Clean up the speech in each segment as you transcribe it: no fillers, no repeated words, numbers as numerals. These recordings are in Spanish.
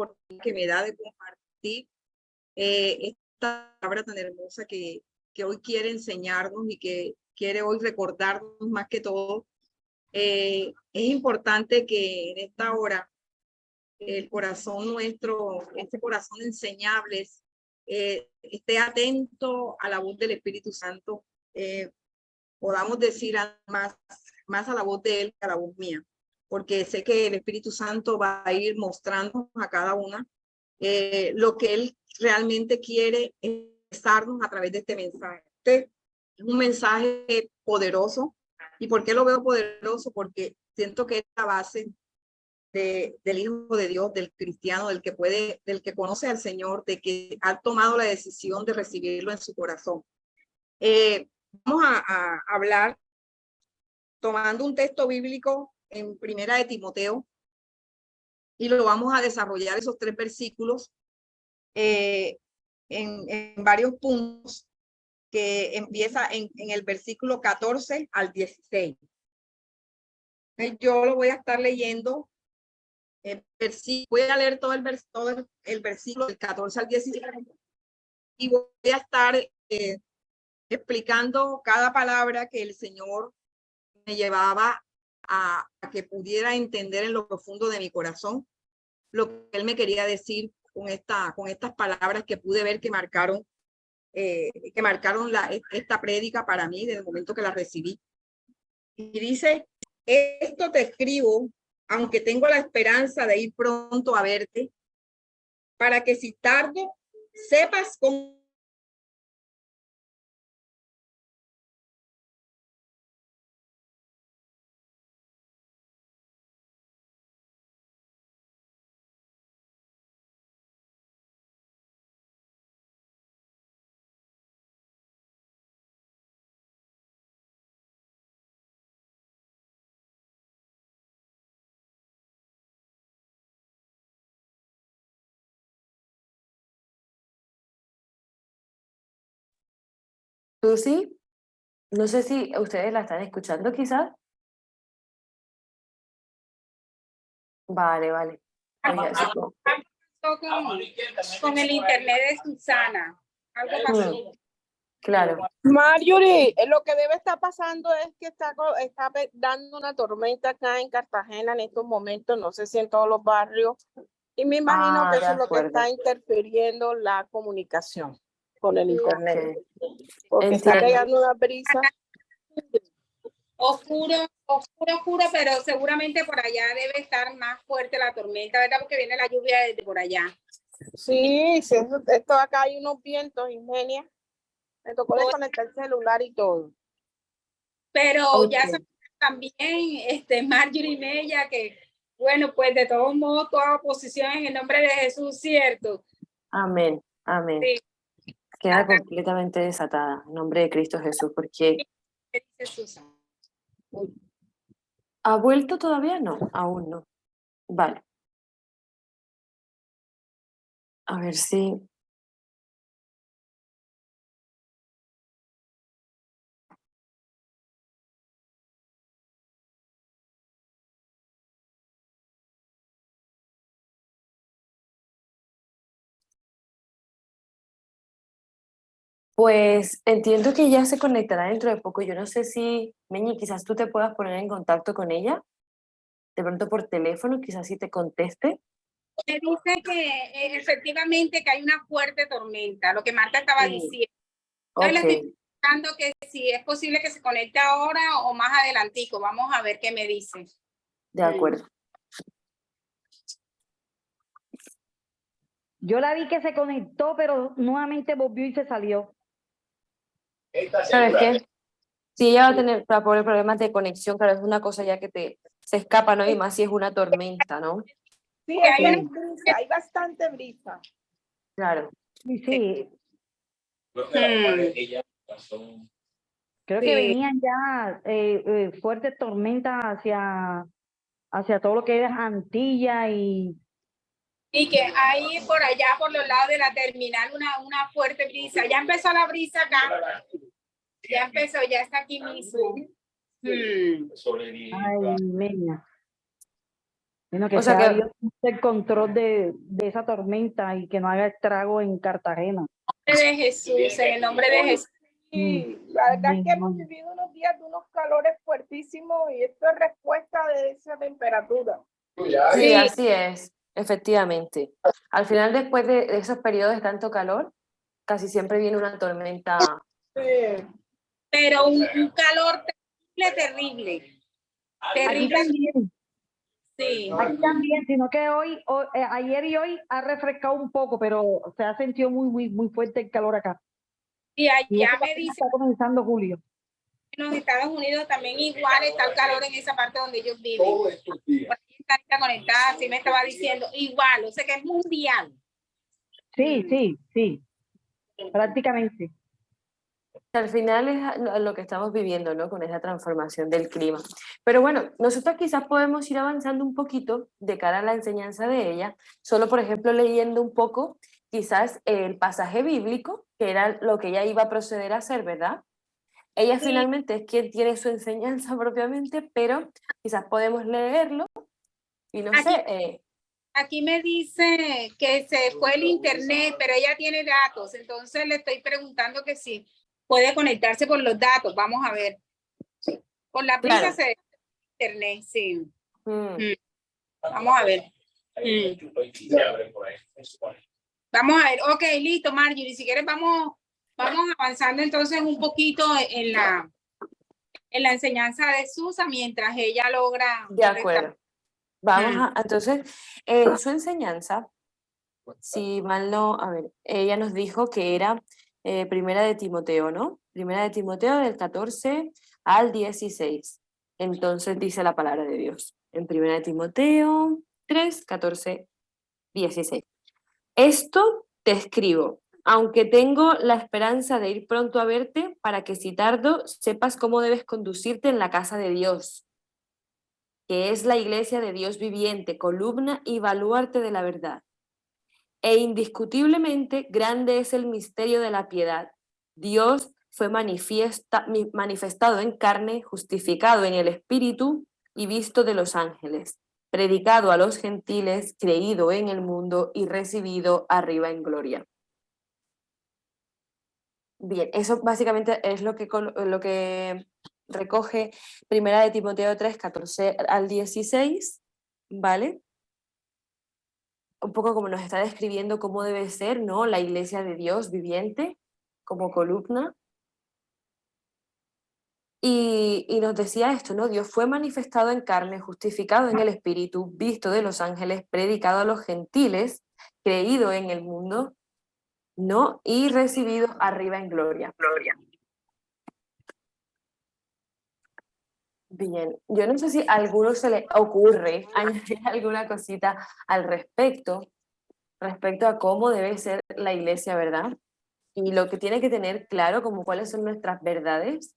oportunidad que me da de compartir esta palabra tan hermosa que hoy quiere enseñarnos y que quiere hoy recordarnos más que todo. Es importante que en esta hora el corazón nuestro, este corazón enseñable, esté atento a la voz del Espíritu Santo, podamos decir más a la voz de Él que a la voz mía, porque sé que el Espíritu Santo va a ir mostrando a cada una lo que Él realmente quiere expresarnos a través de este mensaje. Este es un mensaje poderoso. ¿Y por qué lo veo poderoso? Porque siento que es la base del Hijo de Dios, del cristiano, del que conoce al Señor, de que ha tomado la decisión de recibirlo en su corazón. Vamos a hablar tomando un texto bíblico en Primera de Timoteo y lo vamos a desarrollar esos 3 versículos en varios puntos que empieza en el versículo 14 al 16. Yo lo voy a estar leyendo. Voy a leer todo el versículo del 14 al 16 y voy a estar explicando cada palabra que el Señor me llevaba a que pudiera entender en lo profundo de mi corazón lo que Él me quería decir con estas palabras que pude ver que marcaron esta prédica para mí desde el momento que la recibí. Y dice: esto te escribo, aunque tengo la esperanza de ir pronto a verte, para que si tardo, sepas cómo Susi, no sé si ustedes la están escuchando quizás. Vale. Oye, con el internet de Susana. Algo pasó. Claro. Marjorie, lo que debe estar pasando es que está dando una tormenta acá en Cartagena en estos momentos, no sé si en todos los barrios, y me imagino que eso es lo que está interfiriendo la comunicación con el internet. Porque está pegando una brisa. Oscuro, pero seguramente por allá debe estar más fuerte la tormenta, ¿verdad? Porque viene la lluvia desde por allá. Sí, esto acá hay unos vientos, Ingenia. Me tocó desconectar el celular y todo. Pero ya sabemos también, Marjorie Mella, que bueno, pues de todos modos, toda oposición en el nombre de Jesús, ¿cierto? Amén. Sí. Queda completamente desatada en nombre de Cristo Jesús, porque ¿ha vuelto todavía? No, aún no. Vale. A ver si... Pues entiendo que ya se conectará dentro de poco. Yo no sé si, Meñi, quizás tú te puedas poner en contacto con ella, de pronto por teléfono, quizás sí te conteste. Me dice que efectivamente que hay una fuerte tormenta, lo que Marta estaba diciendo. Yo le estoy preguntando que si es posible que se conecte ahora o más adelantico. Vamos a ver qué me dice. De acuerdo. Yo la vi que se conectó, pero nuevamente volvió y se salió. ¿Sabes qué? Sí, ella va a tener problemas de conexión, claro, es una cosa ya que se escapa, ¿no? Y más si es una tormenta, ¿no? Sí, hay brisa, hay bastante brisa. Claro. Sí. Creo que venían ya fuertes tormentas hacia todo lo que es Antilla y que hay por allá, por los lados de la terminal, una fuerte brisa. Ya empezó la brisa acá. Ya empezó, ya está aquí mismo. Ay, Meña. Sino que O sea sea que, Dios el control de esa tormenta y que no haga estrago en Cartagena. De Jesús, en el nombre de Jesús. Y la verdad es que hemos vivido unos días de unos calores fuertísimos y esto es respuesta de esa temperatura. sí, así es, efectivamente. Al final, después de esos periodos de tanto calor, casi siempre viene una tormenta. Sí. Pero un calor terrible. Aquí también, Sí. aquí también, sino que ayer y hoy ha refrescado un poco, pero se ha sentido muy fuerte el calor acá. Y Y allá eso me dice está comenzando julio. en los Estados Unidos también igual está el calor en esa parte donde ellos viven. Por ahí está conectada, sí me estaba diciendo, igual, o sea que es mundial. Sí, prácticamente. Al final es lo que estamos viviendo, ¿no? Con esa transformación del clima. Pero bueno, nosotros quizás podemos ir avanzando un poquito de cara a la enseñanza de ella, solo por ejemplo leyendo un poco quizás el pasaje bíblico, que era lo que ella iba a proceder a hacer, ¿verdad? Ella finalmente es quien tiene su enseñanza propiamente, pero quizás podemos leerlo y no sé. Aquí me dice que se fue el internet, pero ella tiene datos, entonces le estoy preguntando que si puede conectarse por los datos. Vamos a ver. Con la prisa Claro. se internet, sí. Vamos a ver. Vamos a ver. Ok, listo, Marjorie. Si quieres, vamos avanzando entonces un poquito en la enseñanza de Susa mientras ella logra. De acuerdo. Vamos entonces, su enseñanza, si mal no, a ver, ella nos dijo que era Primera de Timoteo, ¿no? Primera de Timoteo del 14 al 16. Entonces dice la palabra de Dios en Primera de Timoteo 3, 14, 16. Esto te escribo, aunque tengo la esperanza de ir pronto a verte para que si tardo sepas cómo debes conducirte en la casa de Dios, que es la iglesia de Dios viviente, columna y baluarte de la verdad. E indiscutiblemente grande es el misterio de la piedad. Dios fue manifestado en carne, justificado en el Espíritu y visto de los ángeles, predicado a los gentiles, creído en el mundo y recibido arriba en gloria. Bien, eso básicamente es lo que recoge Primera de Timoteo 3, 14 al 16, ¿vale? Un poco como nos está describiendo cómo debe ser, ¿no? La iglesia de Dios viviente como columna. Y nos decía esto, ¿no? Dios fue manifestado en carne, justificado en el Espíritu, visto de los ángeles, predicado a los gentiles, creído en el mundo, ¿no? Y recibido arriba en gloria. Bien, yo no sé si a alguno se le ocurre añadir alguna cosita al respecto a cómo debe ser la iglesia, ¿verdad? Y lo que tiene que tener claro, como cuáles son nuestras verdades,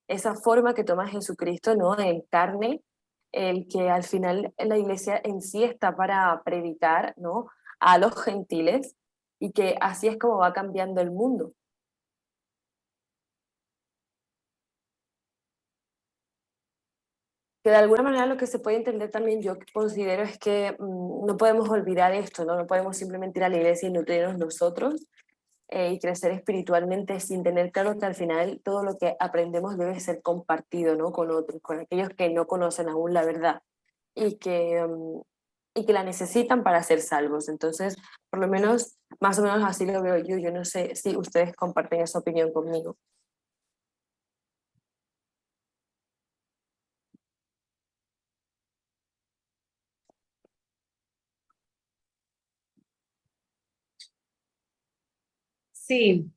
esa forma que toma Jesucristo, ¿no? En carne, el que al final la iglesia en sí está para predicar, ¿no? A los gentiles, y que así es como va cambiando el mundo. Que de alguna manera lo que se puede entender también, yo considero, es que no podemos olvidar esto, ¿no? No podemos simplemente ir a la iglesia y nutrirnos nosotros y crecer espiritualmente sin tener claro que al final todo lo que aprendemos debe ser compartido, ¿no? Con otros, con aquellos que no conocen aún la verdad y que la necesitan para ser salvos. Entonces, por lo menos, más o menos así lo veo yo. Yo no sé si ustedes comparten esa opinión conmigo. Sí.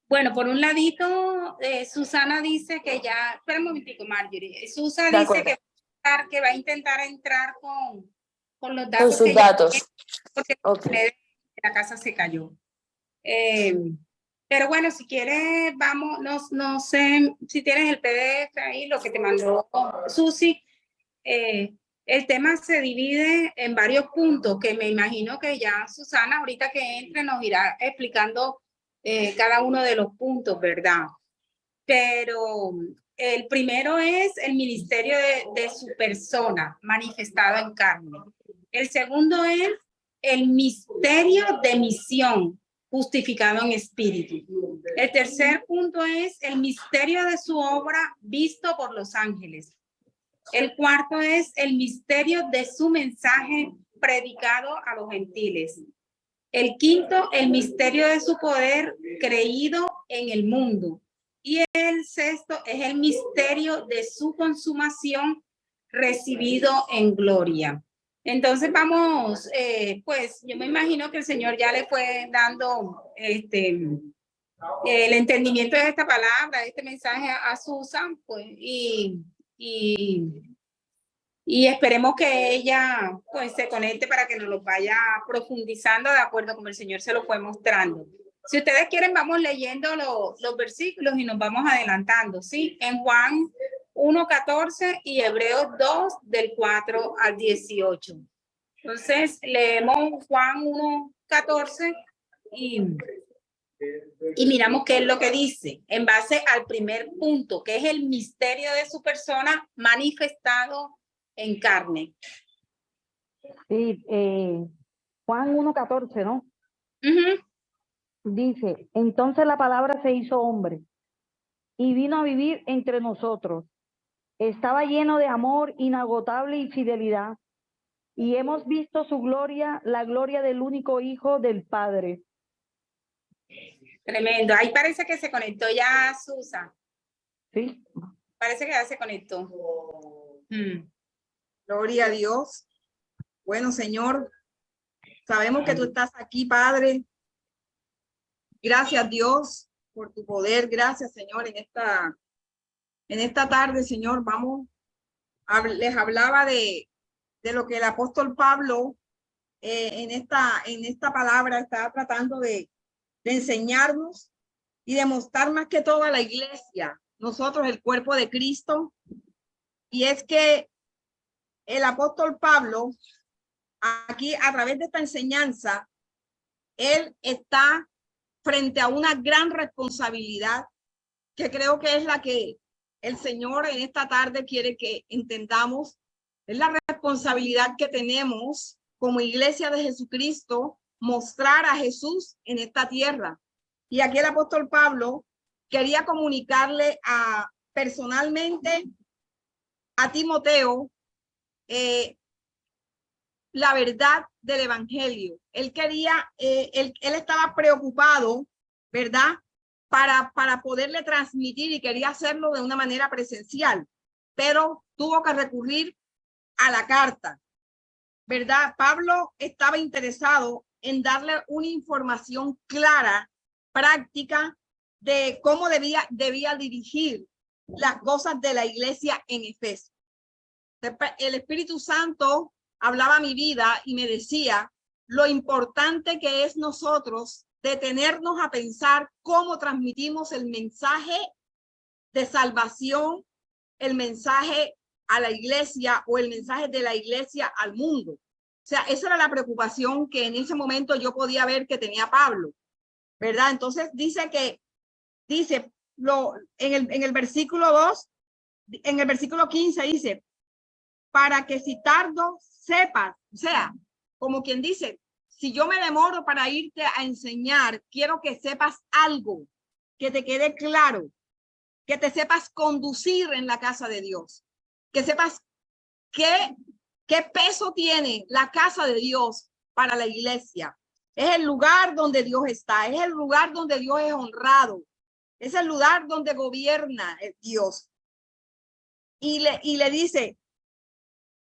Bueno, por un ladito, Susana dice que ya, espera un momentico, Marjorie. Susa De dice acuerdo. que va a intentar entrar con los Con datos sus que ya datos. tiene, porque Okay. la casa se cayó. Pero bueno, si quieres, vamos, no sé si tienes el PDF ahí, lo que te mandó Susi. El tema se divide en varios puntos que me imagino que ya Susana, ahorita que entre, nos irá explicando cada uno de los puntos, ¿verdad? pero el primero es el ministerio de su persona manifestado en carne. El segundo es el misterio de misión justificado en espíritu. El tercer punto es el misterio de su obra visto por los ángeles. El cuarto es el misterio de su mensaje predicado a los gentiles. El quinto, el misterio de su poder creído en el mundo. Y el sexto es el misterio de su consumación recibido en gloria. Entonces vamos, pues yo me imagino que el Señor ya le fue dando el entendimiento de esta palabra, de este mensaje a Susan, pues, y esperemos que ella pues se conecte para que nos lo vaya profundizando de acuerdo como el Señor se lo fue mostrando. Si ustedes quieren, vamos leyendo los versículos y nos vamos adelantando, ¿sí? En Juan 1:14 y Hebreos 2 del 4 al 18. Entonces, leemos Juan 1:14 y miramos qué es lo que dice en base al primer punto, que es el misterio de su persona manifestado en carne. Sí, Juan 1:14, ¿no? Dice, entonces la palabra se hizo hombre y vino a vivir entre nosotros. Estaba lleno de amor inagotable y fidelidad. Y hemos visto su gloria, la gloria del único Hijo del Padre. Tremendo. Ahí parece que se conectó ya Susan. Sí. Parece que ya se conectó. Gloria a Dios. Bueno, Señor, sabemos que tú estás aquí, Padre. Gracias, Dios, por tu poder. Gracias, Señor, en esta tarde, Señor, les hablaba de lo que el apóstol Pablo en esta palabra estaba tratando de enseñarnos y demostrar más que todo a la iglesia, nosotros el cuerpo de Cristo. Y es que el apóstol Pablo, aquí a través de esta enseñanza, él está frente a una gran responsabilidad que creo que es la que el Señor en esta tarde quiere que entendamos. Es la responsabilidad que tenemos como iglesia de Jesucristo, mostrar a Jesús en esta tierra. Y aquí el apóstol Pablo quería comunicarle personalmente a Timoteo la verdad del evangelio. Él quería, él estaba preocupado, ¿verdad? Para poderle transmitir y quería hacerlo de una manera presencial, pero tuvo que recurrir a la carta, ¿verdad? Pablo estaba interesado en darle una información clara, práctica, de cómo debía dirigir las cosas de la iglesia en Efeso. El Espíritu Santo hablaba a mi vida y me decía lo importante que es nosotros detenernos a pensar cómo transmitimos el mensaje de salvación, el mensaje a la iglesia o el mensaje de la iglesia al mundo. O sea, esa era la preocupación que en ese momento yo podía ver que tenía Pablo, ¿verdad? Entonces dice en el versículo 2, en el versículo 15 dice, para que si tardo sepas, o sea, como quien dice, si yo me demoro para irte a enseñar, quiero que sepas algo, que te quede claro, que te sepas conducir en la casa de Dios, que sepas qué peso tiene la casa de Dios para la iglesia. Es el lugar donde Dios está, es el lugar donde Dios es honrado, es el lugar donde gobierna Dios. Y le dice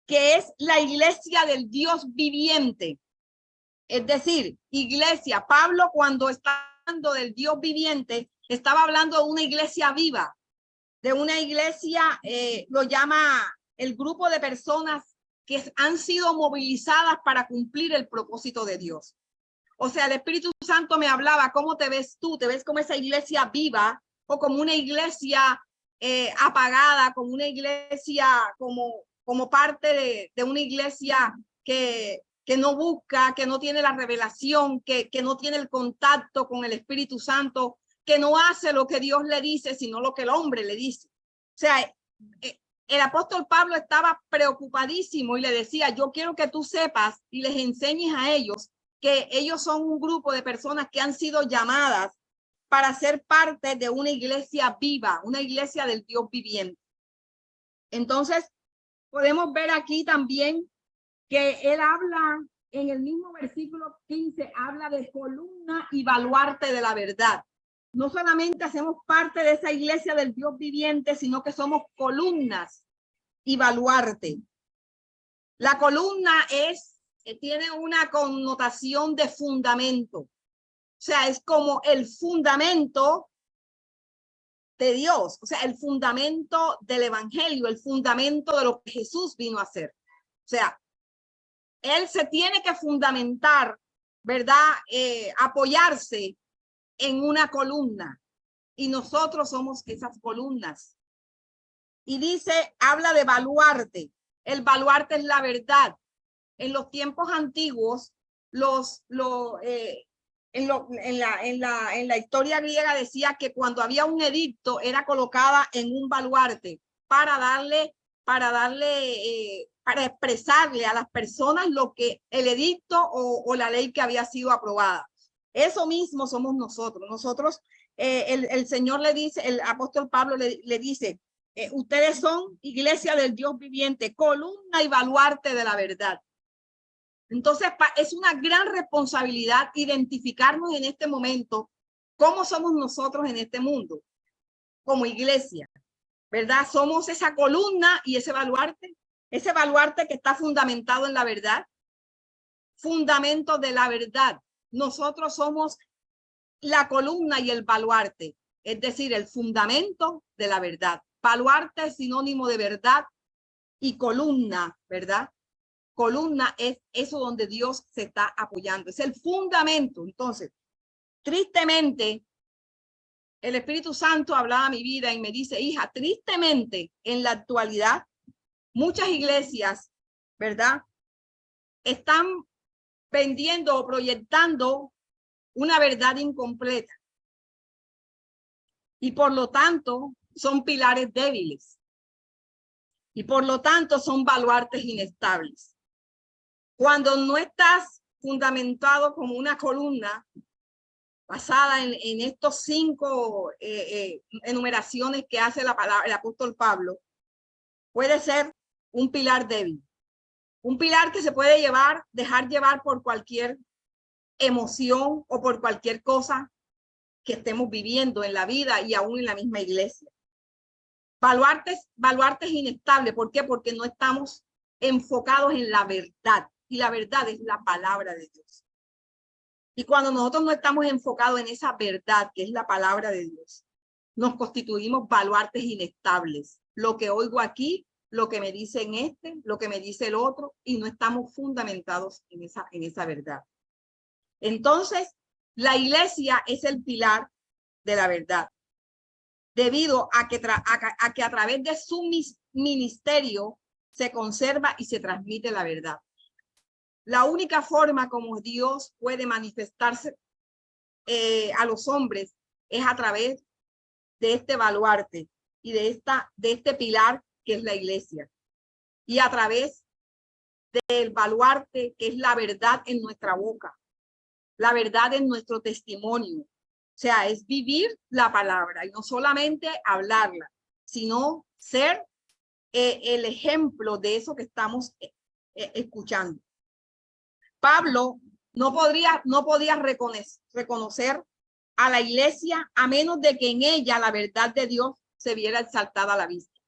que es la iglesia del Dios viviente. Es decir, iglesia, Pablo cuando está hablando del Dios viviente, estaba hablando de una iglesia viva, de una iglesia, lo llama el grupo de personas que han sido movilizadas para cumplir el propósito de Dios. O sea, el Espíritu Santo me hablaba, ¿cómo te ves tú? ¿Te ves como esa iglesia viva o como una iglesia apagada, como una iglesia, como parte de una iglesia que no busca, que no tiene la revelación, que no tiene el contacto con el Espíritu Santo que no hace lo que Dios le dice, sino lo que el hombre le dice. O sea, el apóstol Pablo estaba preocupadísimo y le decía, yo quiero que tú sepas y les enseñes a ellos que ellos son un grupo de personas que han sido llamadas para ser parte de una iglesia viva, una iglesia del Dios viviente. Entonces, podemos ver aquí también que él habla en el mismo versículo 15, habla de columna y baluarte de la verdad. No solamente hacemos parte de esa iglesia del Dios viviente, sino que somos columnas y baluarte. La columna tiene una connotación de fundamento. O sea, es como el fundamento de Dios, o sea, el fundamento del evangelio, el fundamento de lo que Jesús vino a hacer. O sea, él se tiene que fundamentar, ¿verdad? Apoyarse en una columna y nosotros somos esas columnas. Y dice, habla de baluarte. El baluarte es la verdad. En los tiempos antiguos, en la historia griega decía que cuando había un edicto era colocada en un baluarte para expresarle a las personas lo que el edicto o la ley que había sido aprobada. Eso mismo somos nosotros. Nosotros, el Señor le dice, el apóstol Pablo le dice, ustedes son iglesia del Dios viviente, columna y baluarte de la verdad. Entonces, es una gran responsabilidad identificarnos en este momento cómo somos nosotros en este mundo, como iglesia, ¿verdad? Somos esa columna y ese baluarte que está fundamentado en la verdad, fundamento de la verdad. Nosotros somos la columna y el baluarte, es decir, el fundamento de la verdad. Baluarte es sinónimo de verdad y columna, ¿verdad? Columna es eso donde Dios se está apoyando, es el fundamento. Entonces, tristemente, el Espíritu Santo hablaba a mi vida y me dice, hija, tristemente en la actualidad, muchas iglesias, ¿verdad? Están vendiendo o proyectando una verdad incompleta. Y por lo tanto, son pilares débiles. Y por lo tanto, son baluartes inestables. Cuando no estás fundamentado como una columna basada en estos 5 enumeraciones que hace la palabra, el apóstol Pablo, puede ser un pilar débil. Un pilar que se puede dejar llevar por cualquier emoción o por cualquier cosa que estemos viviendo en la vida y aún en la misma iglesia. Baluartes inestables. ¿Por qué? Porque no estamos enfocados en la verdad. Y la verdad es la palabra de Dios. Y cuando nosotros no estamos enfocados en esa verdad, que es la palabra de Dios, nos constituimos baluartes inestables. Lo que oigo aquí, lo que me dicen lo que me dice el otro, y no estamos fundamentados en esa verdad. Entonces, la iglesia es el pilar de la verdad, debido a que a través de su ministerio se conserva y se transmite la verdad. La única forma como Dios puede manifestarse a los hombres es a través de este baluarte y de este pilar que es la iglesia, y a través del baluarte que es la verdad en nuestra boca, la verdad en nuestro testimonio. O sea, es vivir la palabra y no solamente hablarla, sino ser el ejemplo de eso que estamos escuchando. Pablo no podía reconocer a la iglesia a menos de que en ella la verdad de Dios se viera exaltada a la vista.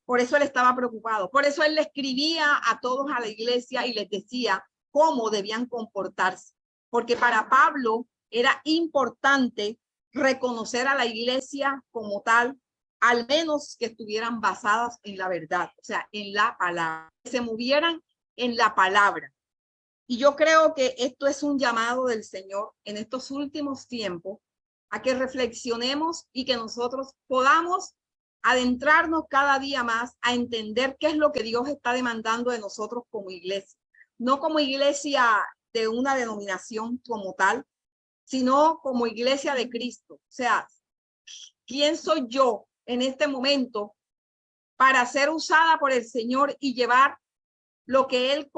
Por eso él estaba preocupado. Por eso él le escribía a todos a la iglesia y les decía cómo debían comportarse. Porque para Pablo era importante reconocer a la iglesia como tal, al menos que estuvieran basadas en la verdad, o sea, en la palabra, que se movieran en la palabra. Y yo creo que esto es un llamado del Señor en estos últimos tiempos a que reflexionemos y que nosotros podamos adentrarnos cada día más a entender qué es lo que Dios está demandando de nosotros como iglesia. No como iglesia de una denominación como tal, sino como iglesia de Cristo. O sea, quién soy yo en este momento para ser usada por el Señor y llevar lo que Él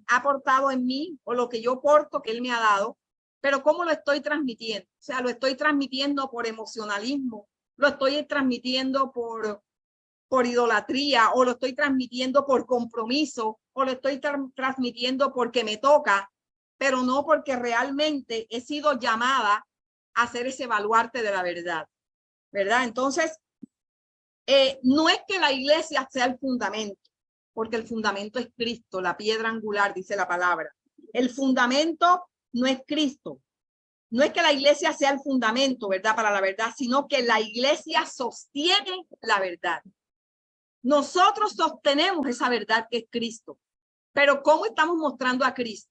ha portado en mí o lo que yo porto que Él me ha dado, pero ¿cómo lo estoy transmitiendo? O sea, lo estoy transmitiendo por emocionalismo, lo estoy transmitiendo por idolatría, o lo estoy transmitiendo por compromiso, o lo estoy transmitiendo porque me toca, pero no porque realmente he sido llamada a ser ese baluarte de la verdad, ¿verdad? Entonces, no es que la iglesia sea el fundamento, porque el fundamento es Cristo, la piedra angular, dice la palabra. El fundamento no es Cristo. No es que la iglesia sea el fundamento, ¿verdad? Para la verdad, sino que la iglesia sostiene la verdad. Nosotros sostenemos esa verdad que es Cristo. Pero ¿cómo estamos mostrando a Cristo?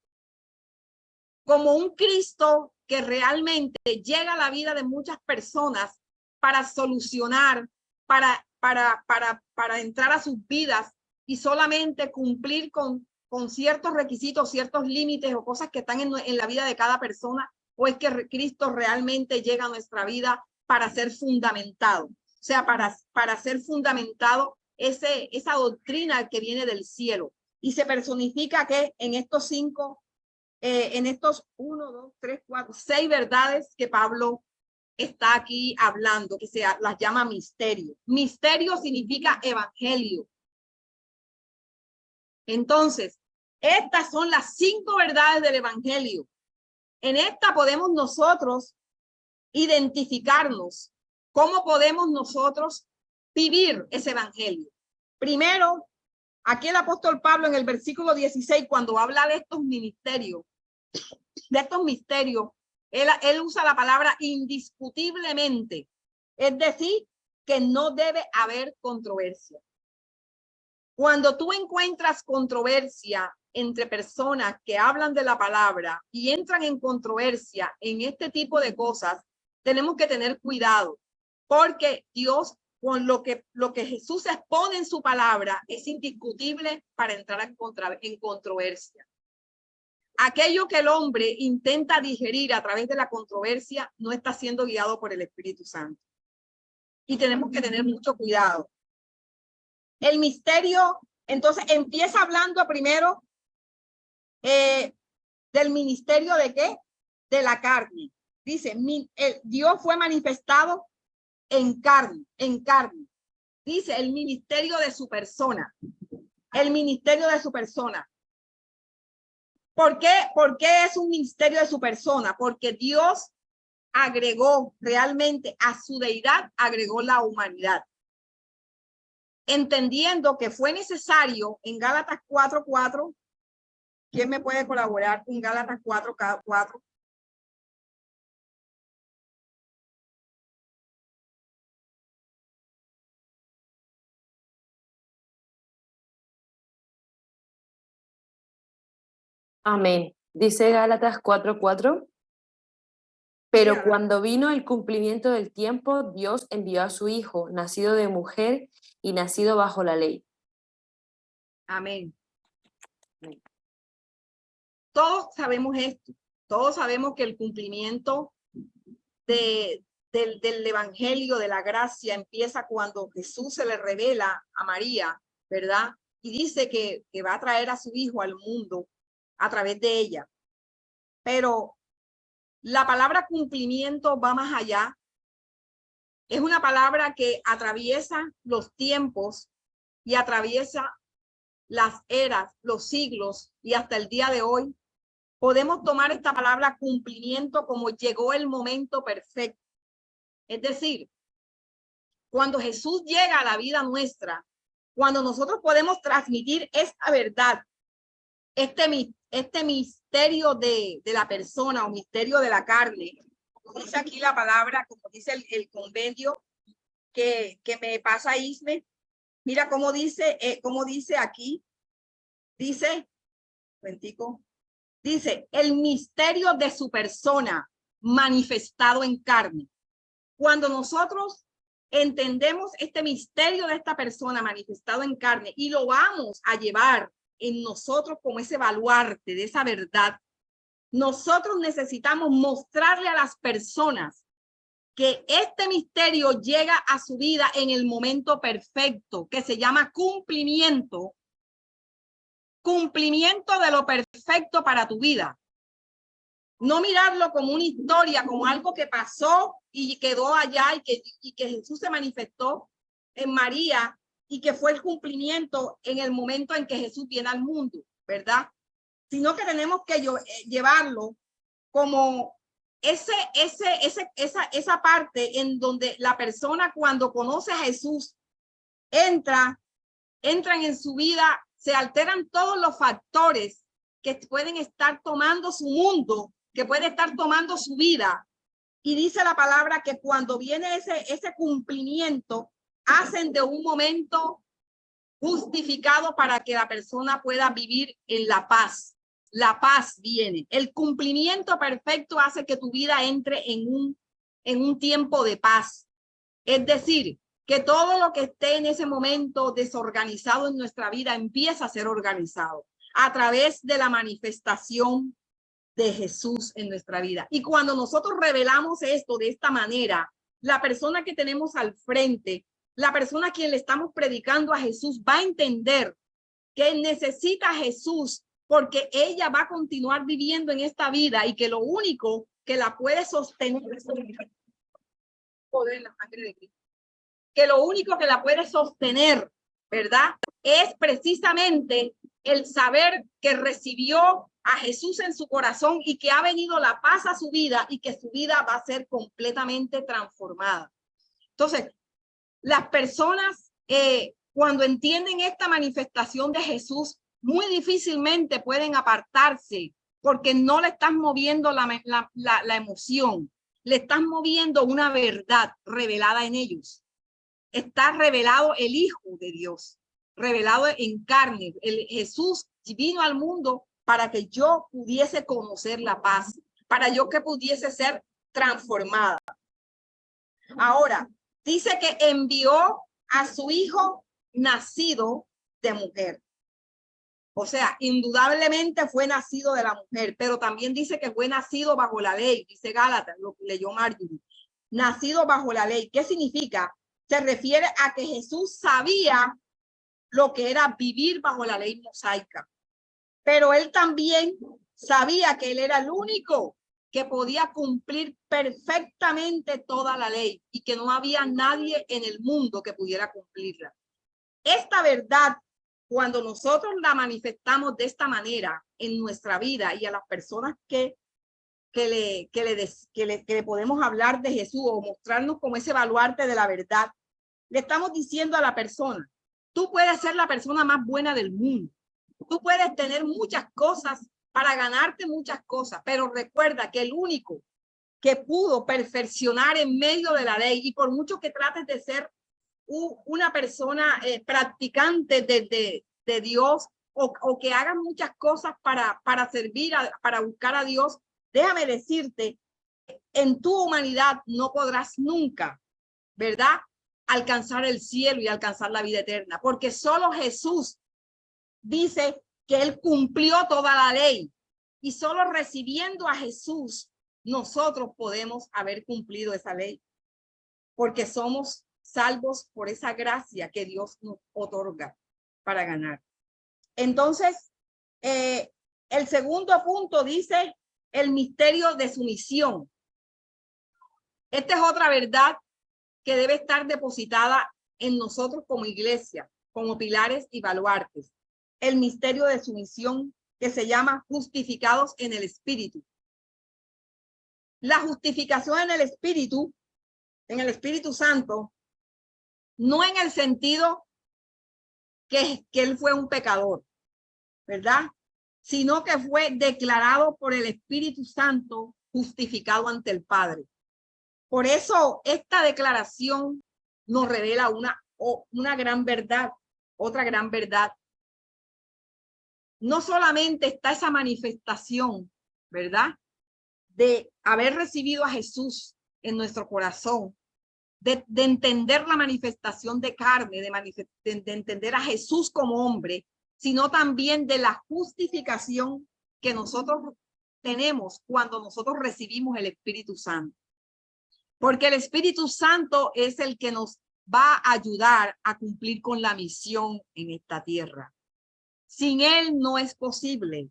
Como un Cristo que realmente llega a la vida de muchas personas para solucionar, para entrar a sus vidas y solamente cumplir con ciertos requisitos, ciertos límites o cosas que están en la vida de cada persona, o es que Cristo realmente llega a nuestra vida para ser fundamentado, o sea, para ser fundamentado esa doctrina que viene del cielo y se personifica que en estos 1, 2, 3, 4, 6 verdades que Pablo está aquí hablando, que las llama misterio. Misterio significa evangelio. Entonces, estas son las 5 verdades del evangelio. En esta podemos nosotros identificarnos. ¿Cómo podemos nosotros vivir ese evangelio? Primero, aquí el apóstol Pablo en el versículo 16, cuando habla de estos misterios, él usa la palabra indiscutiblemente, es decir, que no debe haber controversia. Cuando tú encuentras controversia entre personas que hablan de la palabra y entran en controversia en este tipo de cosas, tenemos que tener cuidado, porque Dios, con lo que Jesús expone en su palabra, es indiscutible para entrar en controversia. Aquello que el hombre intenta digerir a través de la controversia no está siendo guiado por el Espíritu Santo. Y tenemos que tener mucho cuidado. El misterio, entonces, empieza hablando primero del ministerio de ¿qué? De la carne. Dice, Dios fue manifestado en carne. Dice, el ministerio de su persona. El ministerio de su persona. ¿Por qué es un ministerio de su persona? Porque Dios agregó realmente a su deidad, agregó la humanidad. Entendiendo que fue necesario en Gálatas 4:4, ¿quién me puede colaborar con Gálatas 4:4? Amén. Dice Gálatas 4:4. Pero cuando vino el cumplimiento del tiempo, Dios envió a su Hijo, nacido de mujer y nacido bajo la ley. Amén. Todos sabemos esto. Todos sabemos que el cumplimiento del evangelio, de la gracia, empieza cuando Jesús se le revela a María, ¿verdad? Y dice que va a traer a su Hijo al mundo a través de ella. Pero la palabra cumplimiento va más allá. Es una palabra que atraviesa los tiempos y atraviesa las eras, los siglos y hasta el día de hoy. Podemos tomar esta palabra cumplimiento como llegó el momento perfecto. Es decir, cuando Jesús llega a la vida nuestra, cuando nosotros podemos transmitir esta verdad, este misterio de la persona o misterio de la carne, como dice aquí la palabra, como dice el convenio que me pasa Isme, mira cómo dice aquí, dice el misterio de su persona manifestado en carne. Cuando nosotros entendemos este misterio de esta persona manifestado en carne y lo vamos a llevar en nosotros como ese baluarte de esa verdad, nosotros necesitamos mostrarle a las personas que este misterio llega a su vida en el momento perfecto, que se llama cumplimiento. Cumplimiento de lo perfecto para tu vida. No mirarlo como una historia, como algo que pasó y quedó allá y que Jesús se manifestó en María y que fue el cumplimiento en el momento en que Jesús viene al mundo, ¿verdad? Sino que tenemos que llevarlo como esa parte en donde la persona cuando conoce a Jesús entran en su vida, se alteran todos los factores que pueden estar tomando su mundo, que puede estar tomando su vida. Y dice la palabra que cuando viene ese cumplimiento, hacen de un momento justificado para que la persona pueda vivir en la paz. La paz viene. El cumplimiento perfecto hace que tu vida entre en un tiempo de paz. Es decir, que todo lo que esté en ese momento desorganizado en nuestra vida empieza a ser organizado a través de la manifestación de Jesús en nuestra vida. Y cuando nosotros revelamos esto de esta manera, la persona que tenemos al frente, la persona a quien le estamos predicando a Jesús, va a entender que necesita a Jesús porque ella va a continuar viviendo en esta vida y que lo único que la puede sostener es el poder de la sangre de Cristo. Que lo único que la puede sostener, ¿verdad? Es precisamente el saber que recibió a Jesús en su corazón y que ha venido la paz a su vida y que su vida va a ser completamente transformada. Entonces, las personas cuando entienden esta manifestación de Jesús, muy difícilmente pueden apartarse porque no le estás moviendo la emoción, le estás moviendo una verdad revelada en ellos. Está revelado el Hijo de Dios, revelado en carne. Jesús vino al mundo para que yo pudiese conocer la paz, para yo que pudiese ser transformada. Ahora, dice que envió a su Hijo nacido de mujer. O sea, indudablemente fue nacido de la mujer, pero también dice que fue nacido bajo la ley, dice Gálatas, lo que leyó Marjorie. Nacido bajo la ley. ¿Qué significa? Se refiere a que Jesús sabía lo que era vivir bajo la ley mosaica, pero él también sabía que él era el único que podía cumplir perfectamente toda la ley y que no había nadie en el mundo que pudiera cumplirla. Esta verdad, cuando nosotros la manifestamos de esta manera en nuestra vida y a las personas que le podemos hablar de Jesús o mostrarnos como ese baluarte de la verdad, le estamos diciendo a la persona, tú puedes ser la persona más buena del mundo, tú puedes tener muchas cosas para ganarte muchas cosas, pero recuerda que el único que pudo perfeccionar en medio de la ley, y por mucho que trates de ser una persona practicante de Dios o que hagas muchas cosas para servir, para buscar a Dios, déjame decirte, en tu humanidad no podrás nunca, ¿verdad?, alcanzar el cielo y alcanzar la vida eterna, porque solo Jesús dice que él cumplió toda la ley y solo recibiendo a Jesús nosotros podemos haber cumplido esa ley, porque somos salvos por esa gracia que Dios nos otorga para ganar. Entonces, el segundo punto dice el misterio de su misión. Esta es otra verdad que debe estar depositada en nosotros como iglesia, como pilares y baluartes. El misterio de su misión, que se llama justificados en el Espíritu. La justificación en el Espíritu Santo, no en el sentido que él fue un pecador, ¿verdad?, sino que fue declarado por el Espíritu Santo justificado ante el Padre. Por eso esta declaración nos revela una gran verdad, otra gran verdad. No solamente está esa manifestación, ¿verdad?, de haber recibido a Jesús en nuestro corazón, de entender la manifestación de carne, de entender a Jesús como hombre, sino también de la justificación que nosotros tenemos cuando nosotros recibimos el Espíritu Santo. porque el Espíritu Santo es el que nos va a ayudar a cumplir con la misión en esta tierra. Sin él no es posible.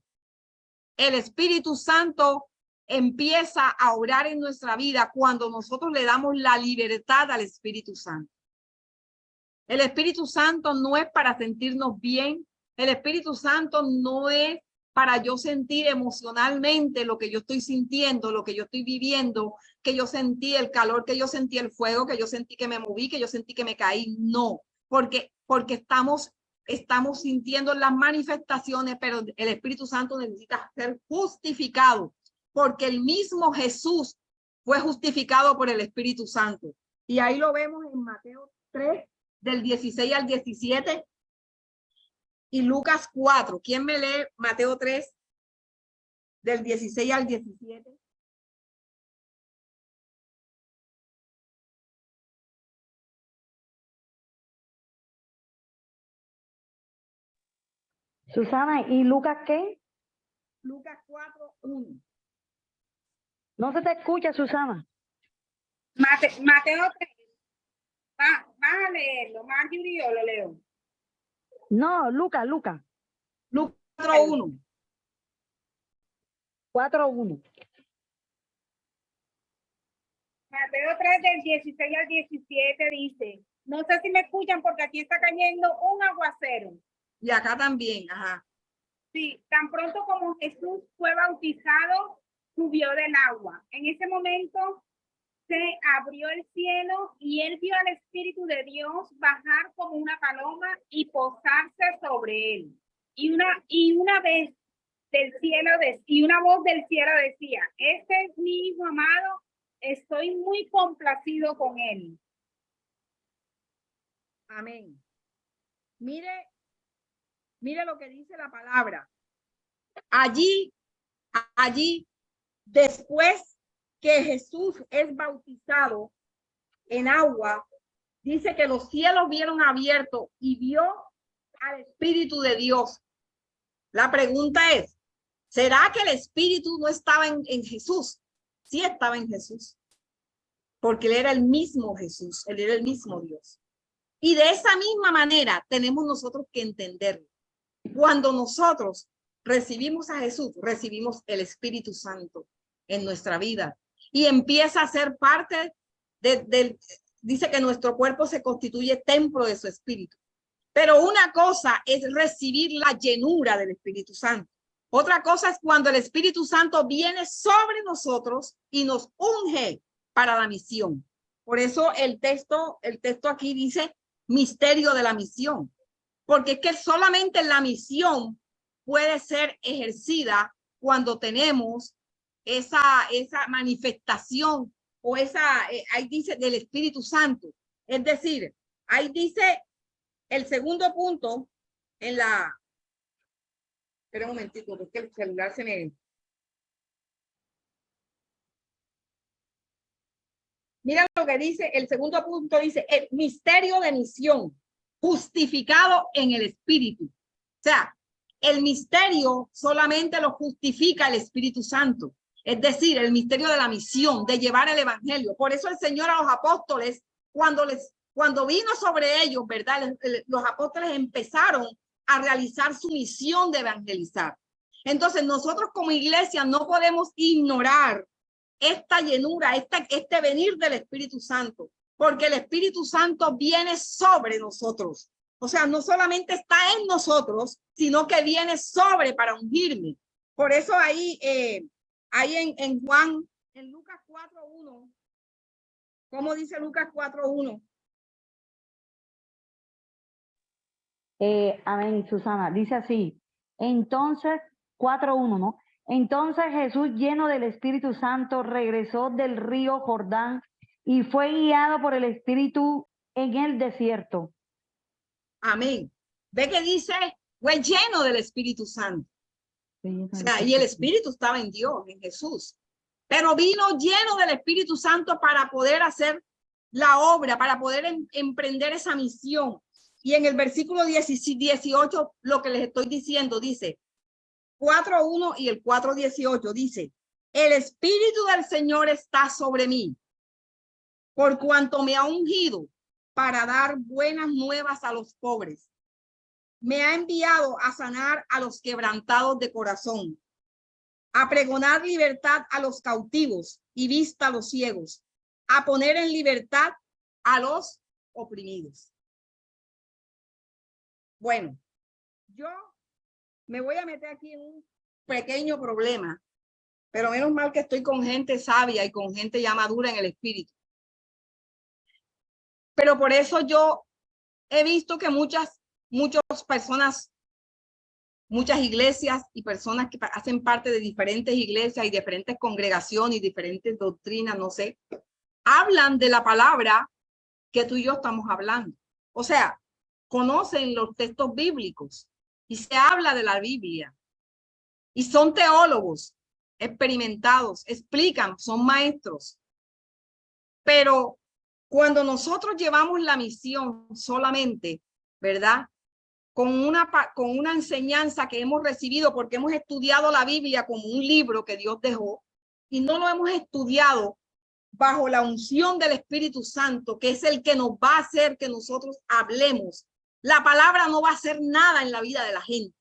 El Espíritu Santo empieza a obrar en nuestra vida cuando nosotros le damos la libertad al Espíritu Santo. El Espíritu Santo no es para sentirnos bien. El Espíritu Santo no es para yo sentir emocionalmente lo que yo estoy sintiendo, lo que yo estoy viviendo, que yo sentí el calor, que yo sentí el fuego, que yo sentí que me moví, que yo sentí que me caí. No, porque estamos sintiendo las manifestaciones, pero el Espíritu Santo necesita ser justificado, porque el mismo Jesús fue justificado por el Espíritu Santo. Y ahí lo vemos en Mateo 3, del 16 al 17, y Lucas 4. ¿Quién me lee Mateo 3, del 16 al 17? Susana, ¿y Lucas qué? Lucas 4, 1. No se te escucha, Susana. Mateo 3. ¿Vas a leerlo, Marjorie, o lo leo? No, Lucas. Lucas 4, 1. 4:1. Mateo 3 del 16 al 17 dice, no sé si me escuchan porque aquí está cayendo un aguacero. Y acá también, ajá. Sí, tan pronto como Jesús fue bautizado, subió del agua. En ese momento se abrió el cielo y él vio al Espíritu de Dios bajar como una paloma y posarse sobre él. Y una voz del cielo decía, este es mi hijo amado, estoy muy complacido con él. Amén. Mire lo que dice la palabra. Allí, después que Jesús es bautizado en agua, dice que los cielos vieron abiertos y vio al Espíritu de Dios. La pregunta es, ¿será que el Espíritu no estaba en Jesús? Sí estaba en Jesús, porque él era el mismo Jesús, él era el mismo Dios. Y de esa misma manera tenemos nosotros que entenderlo. Cuando nosotros recibimos a Jesús, recibimos el Espíritu Santo en nuestra vida y empieza a ser parte dice que nuestro cuerpo se constituye templo de su Espíritu. Pero una cosa es recibir la llenura del Espíritu Santo. Otra cosa es cuando el Espíritu Santo viene sobre nosotros y nos unge para la misión. Por eso el texto aquí dice misterio de la misión. Porque es que solamente la misión puede ser ejercida cuando tenemos esa manifestación o ahí dice del Espíritu Santo. Es decir, ahí dice el segundo punto en la... Espera un momentito, porque el celular se me... Mira lo que dice, el segundo punto dice, el misterio de misión, justificado en el Espíritu. O sea, el misterio solamente lo justifica el Espíritu Santo. Es decir, el misterio de la misión, de llevar el evangelio. Por eso el Señor a los apóstoles, cuando vino sobre ellos, ¿verdad? Los apóstoles empezaron a realizar su misión de evangelizar. Entonces, nosotros como iglesia no podemos ignorar esta llenura, este venir del Espíritu Santo, porque el Espíritu Santo viene sobre nosotros. O sea, no solamente está en nosotros, sino que viene sobre para ungirme. Por eso ahí en Juan, en Lucas 4:1, ¿cómo dice Lucas 4:1? Amén, Susana. Dice así, entonces, 4:1, ¿no? Entonces Jesús, lleno del Espíritu Santo, regresó del río Jordán y fue guiado por el Espíritu en el desierto. Amén. Ve que dice, fue lleno del Espíritu Santo. O sea, y el Espíritu estaba en Dios, en Jesús. Pero vino lleno del Espíritu Santo para poder hacer la obra, para poder emprender esa misión. Y en el versículo 18, lo que les estoy diciendo, dice 4:1 y el 4:18, dice, el Espíritu del Señor está sobre mí, por cuanto me ha ungido para dar buenas nuevas a los pobres. Me ha enviado a sanar a los quebrantados de corazón, a pregonar libertad a los cautivos y vista a los ciegos, a poner en libertad a los oprimidos. Bueno, yo me voy a meter aquí en un pequeño problema, pero menos mal que estoy con gente sabia y con gente ya madura en el espíritu. Pero por eso yo he visto que muchas personas, muchas iglesias y personas que hacen parte de diferentes iglesias y diferentes congregaciones y diferentes doctrinas, no sé, hablan de la palabra que tú y yo estamos hablando. O sea, conocen los textos bíblicos y se habla de la Biblia. Y son teólogos experimentados, explican, son maestros. Pero cuando nosotros llevamos la misión solamente, ¿verdad? Con una enseñanza que hemos recibido porque hemos estudiado la Biblia como un libro que Dios dejó y no lo hemos estudiado bajo la unción del Espíritu Santo, que es el que nos va a hacer que nosotros hablemos. La palabra no va a hacer nada en la vida de la gente.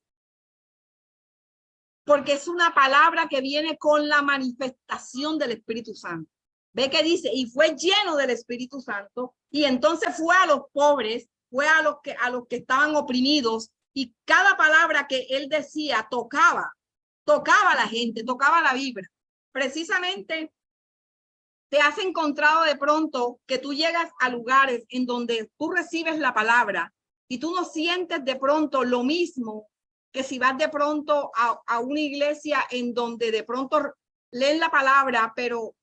Porque es una palabra que viene con la manifestación del Espíritu Santo. Ve que dice, y fue lleno del Espíritu Santo, y entonces fue a los pobres, fue a los que estaban oprimidos, y cada palabra que él decía tocaba a la gente, tocaba la vibra. Precisamente te has encontrado de pronto que tú llegas a lugares en donde tú recibes la palabra y tú no sientes de pronto lo mismo que si vas de pronto a una iglesia en donde de pronto leen la palabra, pero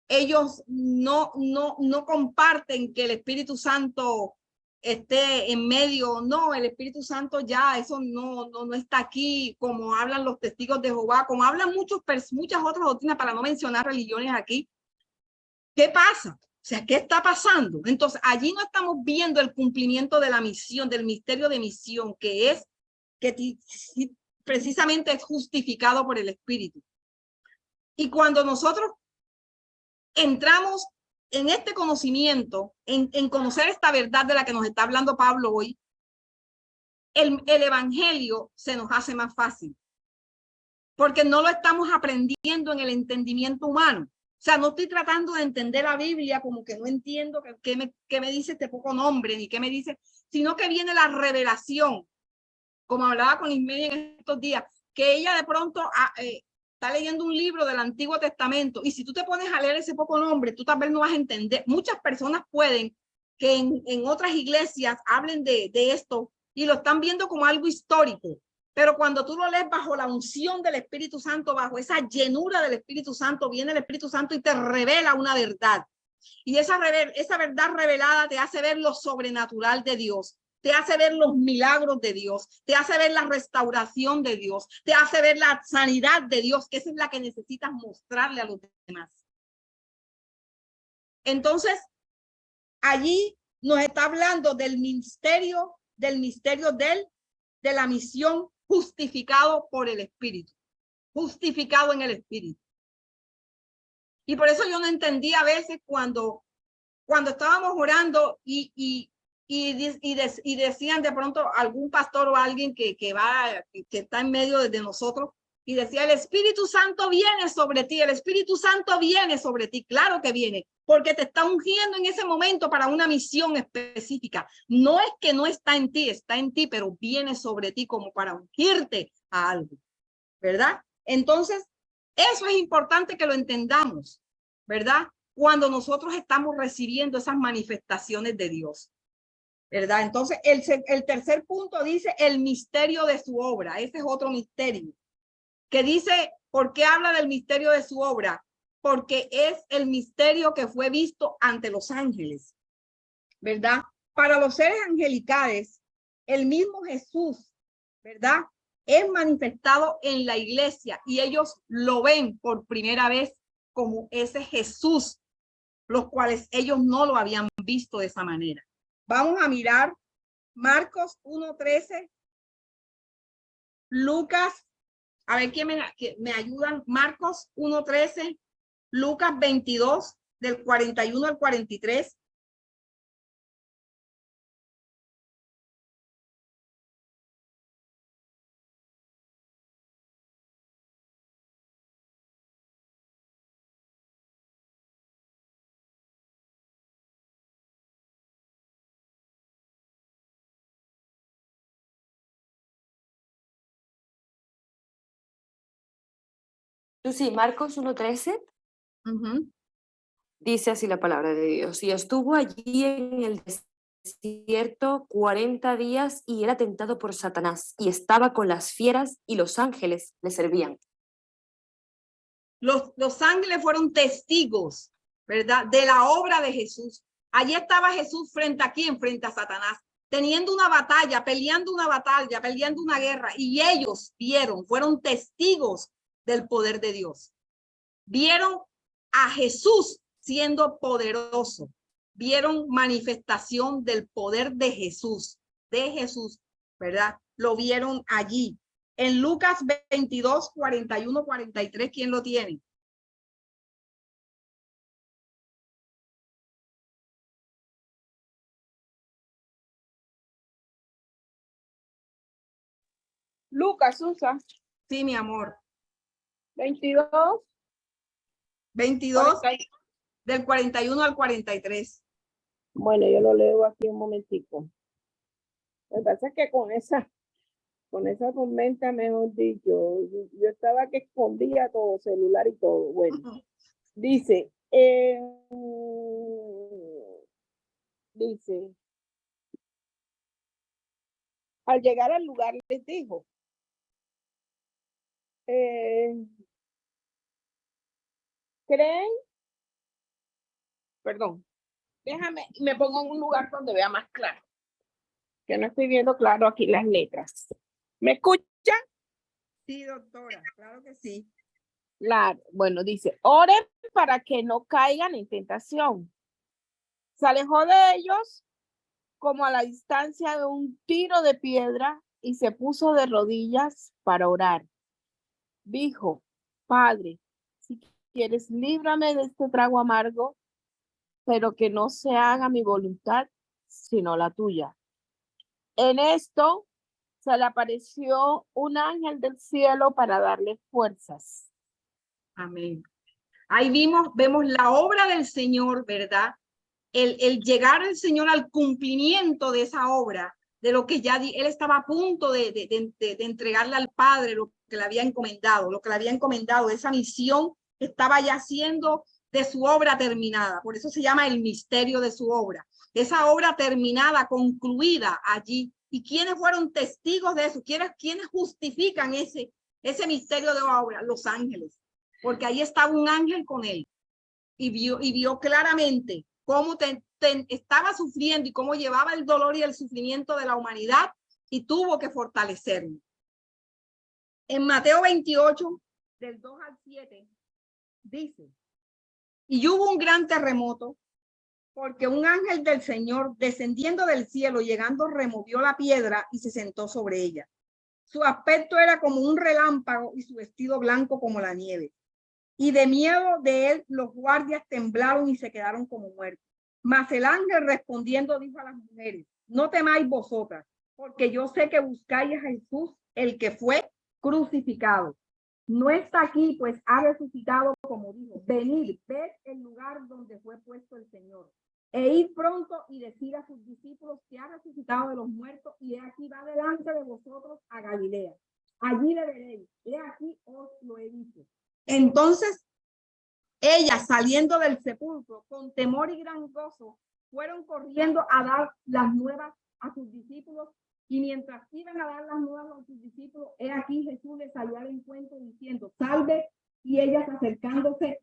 ellos no comparten que el Espíritu Santo esté en medio. No, el Espíritu Santo ya, eso no está aquí, como hablan los testigos de Jehová, como hablan muchas otras doctrinas, para no mencionar religiones aquí. ¿Qué pasa? O sea, ¿qué está pasando? Entonces, allí no estamos viendo el cumplimiento de la misión, del misterio de misión, que es que precisamente es justificado por el Espíritu. Y cuando nosotros entramos en este conocimiento, en conocer esta verdad de la que nos está hablando Pablo hoy, el evangelio se nos hace más fácil, porque no lo estamos aprendiendo en el entendimiento humano. O sea, no estoy tratando de entender la Biblia como que no entiendo qué me dice este poco nombre, ni qué me dice, sino que viene la revelación. Como hablaba con Ismenia en estos días, que ella de pronto está leyendo un libro del Antiguo Testamento, y si tú te pones a leer ese poco nombre, tú tal vez no vas a entender. Muchas personas pueden que en otras iglesias hablen de esto y lo están viendo como algo histórico, pero cuando tú lo lees bajo la unción del Espíritu Santo, bajo esa llenura del Espíritu Santo, viene el Espíritu Santo y te revela una verdad. Y esa verdad revelada te hace ver lo sobrenatural de Dios, te hace ver los milagros de Dios, te hace ver la restauración de Dios, te hace ver la sanidad de Dios, que esa es la que necesitas mostrarle a los demás. Entonces, allí nos está hablando del misterio de la misión, justificado por el Espíritu, justificado en el Espíritu. Y por eso yo no entendía a veces cuando estábamos orando y decían de pronto algún pastor o alguien que está en medio de nosotros, y decía, el Espíritu Santo viene sobre ti, el Espíritu Santo viene sobre ti. Claro que viene, porque te está ungiendo en ese momento para una misión específica. No es que no está en ti, pero viene sobre ti como para ungirte a algo, ¿verdad? Entonces, eso es importante que lo entendamos, ¿verdad? Cuando nosotros estamos recibiendo esas manifestaciones de Dios, ¿verdad? Entonces, el tercer punto dice el misterio de su obra. Ese es otro misterio que dice, ¿por qué habla del misterio de su obra? Porque es el misterio que fue visto ante los ángeles, ¿verdad? Para los seres angelicales, el mismo Jesús, ¿verdad? Es manifestado en la iglesia y ellos lo ven por primera vez como ese Jesús, los cuales ellos no lo habían visto de esa manera. Vamos a mirar Marcos 1:13, Lucas, a ver quién me ayudan, Marcos 1:13, Lucas 22, del 41 al 43. Tú sí, Marcos 1:13. Dice así la palabra de Dios. Y estuvo allí en el desierto 40 días y era tentado por Satanás y estaba con las fieras y los ángeles le servían. Los ángeles fueron testigos, ¿verdad? De la obra de Jesús. Allí estaba Jesús frente a quién, frente a Satanás, teniendo una batalla, peleando una guerra. Y ellos vieron, fueron testigos del poder de Dios. Vieron a Jesús siendo poderoso. Vieron manifestación del poder de Jesús, ¿verdad? Lo vieron allí. En Lucas 22, 41, 43, ¿quién lo tiene? Lucas, Susa. Sí, mi amor. 22. 22, 40. del 41 al 43. Bueno, yo lo leo aquí un momentico. Lo que pasa es que con esa tormenta, mejor dicho, yo estaba que escondía todo, celular y todo. Bueno, dice, al llegar al lugar les dijo, ¿creen? Perdón, déjame, me pongo en un lugar donde vea más claro, que no estoy viendo claro aquí las letras. ¿Me escuchan? Sí, doctora, claro que sí. Claro, bueno, dice, oren para que no caigan en tentación. Se alejó de ellos como a la distancia de un tiro de piedra y se puso de rodillas para orar. Dijo, Padre, si quieres, líbrame de este trago amargo, pero que no se haga mi voluntad, sino la tuya. En esto se le apareció un ángel del cielo para darle fuerzas. Amén. Ahí vemos la obra del Señor, ¿verdad? El llegar el Señor al cumplimiento de esa obra, de lo que ya él estaba a punto de entregarle al Padre lo que le había encomendado, esa misión estaba ya siendo de su obra terminada. Por eso se llama el misterio de su obra. Esa obra terminada, concluida allí. ¿Y quiénes fueron testigos de eso? ¿Quiénes justifican ese misterio de la obra? Los ángeles. Porque ahí estaba un ángel con él y vio claramente cómo estaba sufriendo y cómo llevaba el dolor y el sufrimiento de la humanidad y tuvo que fortalecerlo. En Mateo 28, del 2 al 7, dice, y hubo un gran terremoto porque un ángel del Señor descendiendo del cielo, llegando, removió la piedra y se sentó sobre ella. Su aspecto era como un relámpago y su vestido blanco como la nieve. Y de miedo de él, los guardias temblaron y se quedaron como muertos. Mas el ángel respondiendo dijo a las mujeres, no temáis vosotras, porque yo sé que buscáis a Jesús, el que fue crucificado. No está aquí, pues ha resucitado como dijo. Venid, ved el lugar donde fue puesto el Señor. E id pronto y decid a sus discípulos que ha resucitado de los muertos y he aquí va delante de vosotros a Galilea. Allí le veréis. He aquí os lo he dicho. Entonces, ellas saliendo del sepulcro con temor y gran gozo, fueron corriendo a dar las nuevas a sus discípulos y mientras iban a dar las nuevas a sus discípulos, he aquí Jesús les salió al encuentro diciendo, salve, y ellas acercándose,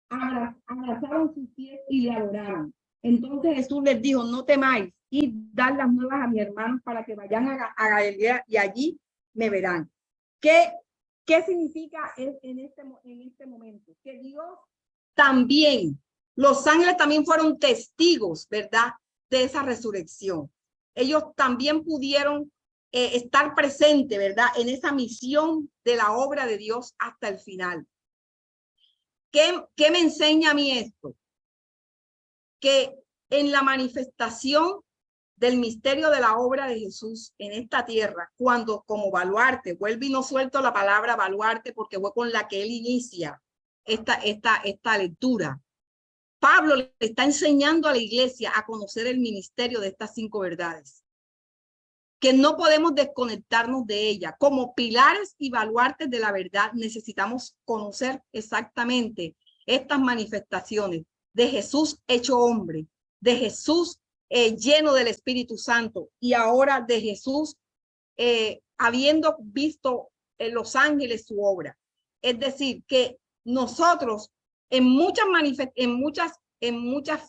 abrazaron sus pies y le adoraron. Entonces Jesús les dijo, no temáis, y dar las nuevas a mi hermano para que vayan a Galilea y allí me verán. ¿Qué significa en este momento? Que Dios también, los ángeles también fueron testigos, ¿verdad? De esa resurrección. Ellos también pudieron estar presentes, ¿verdad? En esa misión de la obra de Dios hasta el final. ¿Qué me enseña a mí esto? que en la manifestación del misterio de la obra de Jesús en esta tierra, cuando como baluarte, vuelvo y no suelto la palabra baluarte porque fue con la que él inicia esta lectura. Pablo le está enseñando a la iglesia a conocer el ministerio de estas 5 verdades, que no podemos desconectarnos de ella. Como pilares y baluartes de la verdad, necesitamos conocer exactamente estas manifestaciones de Jesús hecho hombre, de Jesús lleno del Espíritu Santo y ahora de Jesús habiendo visto en los ángeles su obra. Es decir, que nosotros en muchas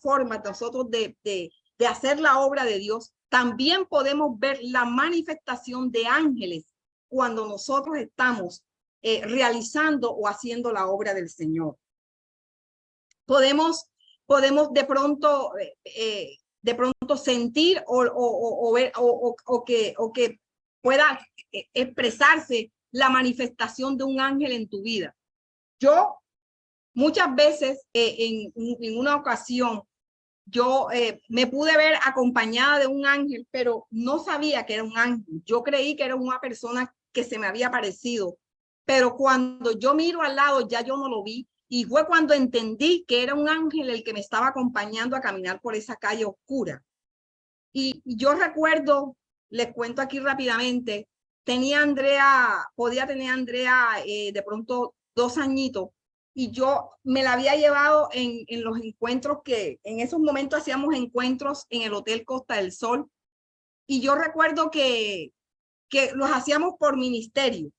formas nosotros de hacer la obra de Dios, también podemos ver la manifestación de ángeles cuando nosotros estamos realizando o haciendo la obra del Señor. Podemos de pronto sentir o ver o que pueda expresarse la manifestación de un ángel en tu vida. Yo muchas veces en una ocasión yo me pude ver acompañada de un ángel, pero no sabía que era un ángel. Yo creí que era una persona que se me había parecido, pero cuando yo miro al lado ya yo no lo vi. Y fue cuando entendí que era un ángel el que me estaba acompañando a caminar por esa calle oscura. Y yo recuerdo, les cuento aquí rápidamente, podía tener Andrea de pronto 2 añitos, y yo me la había llevado en los encuentros que en esos momentos hacíamos encuentros en el Hotel Costa del Sol. Y yo recuerdo que los hacíamos por ministerio.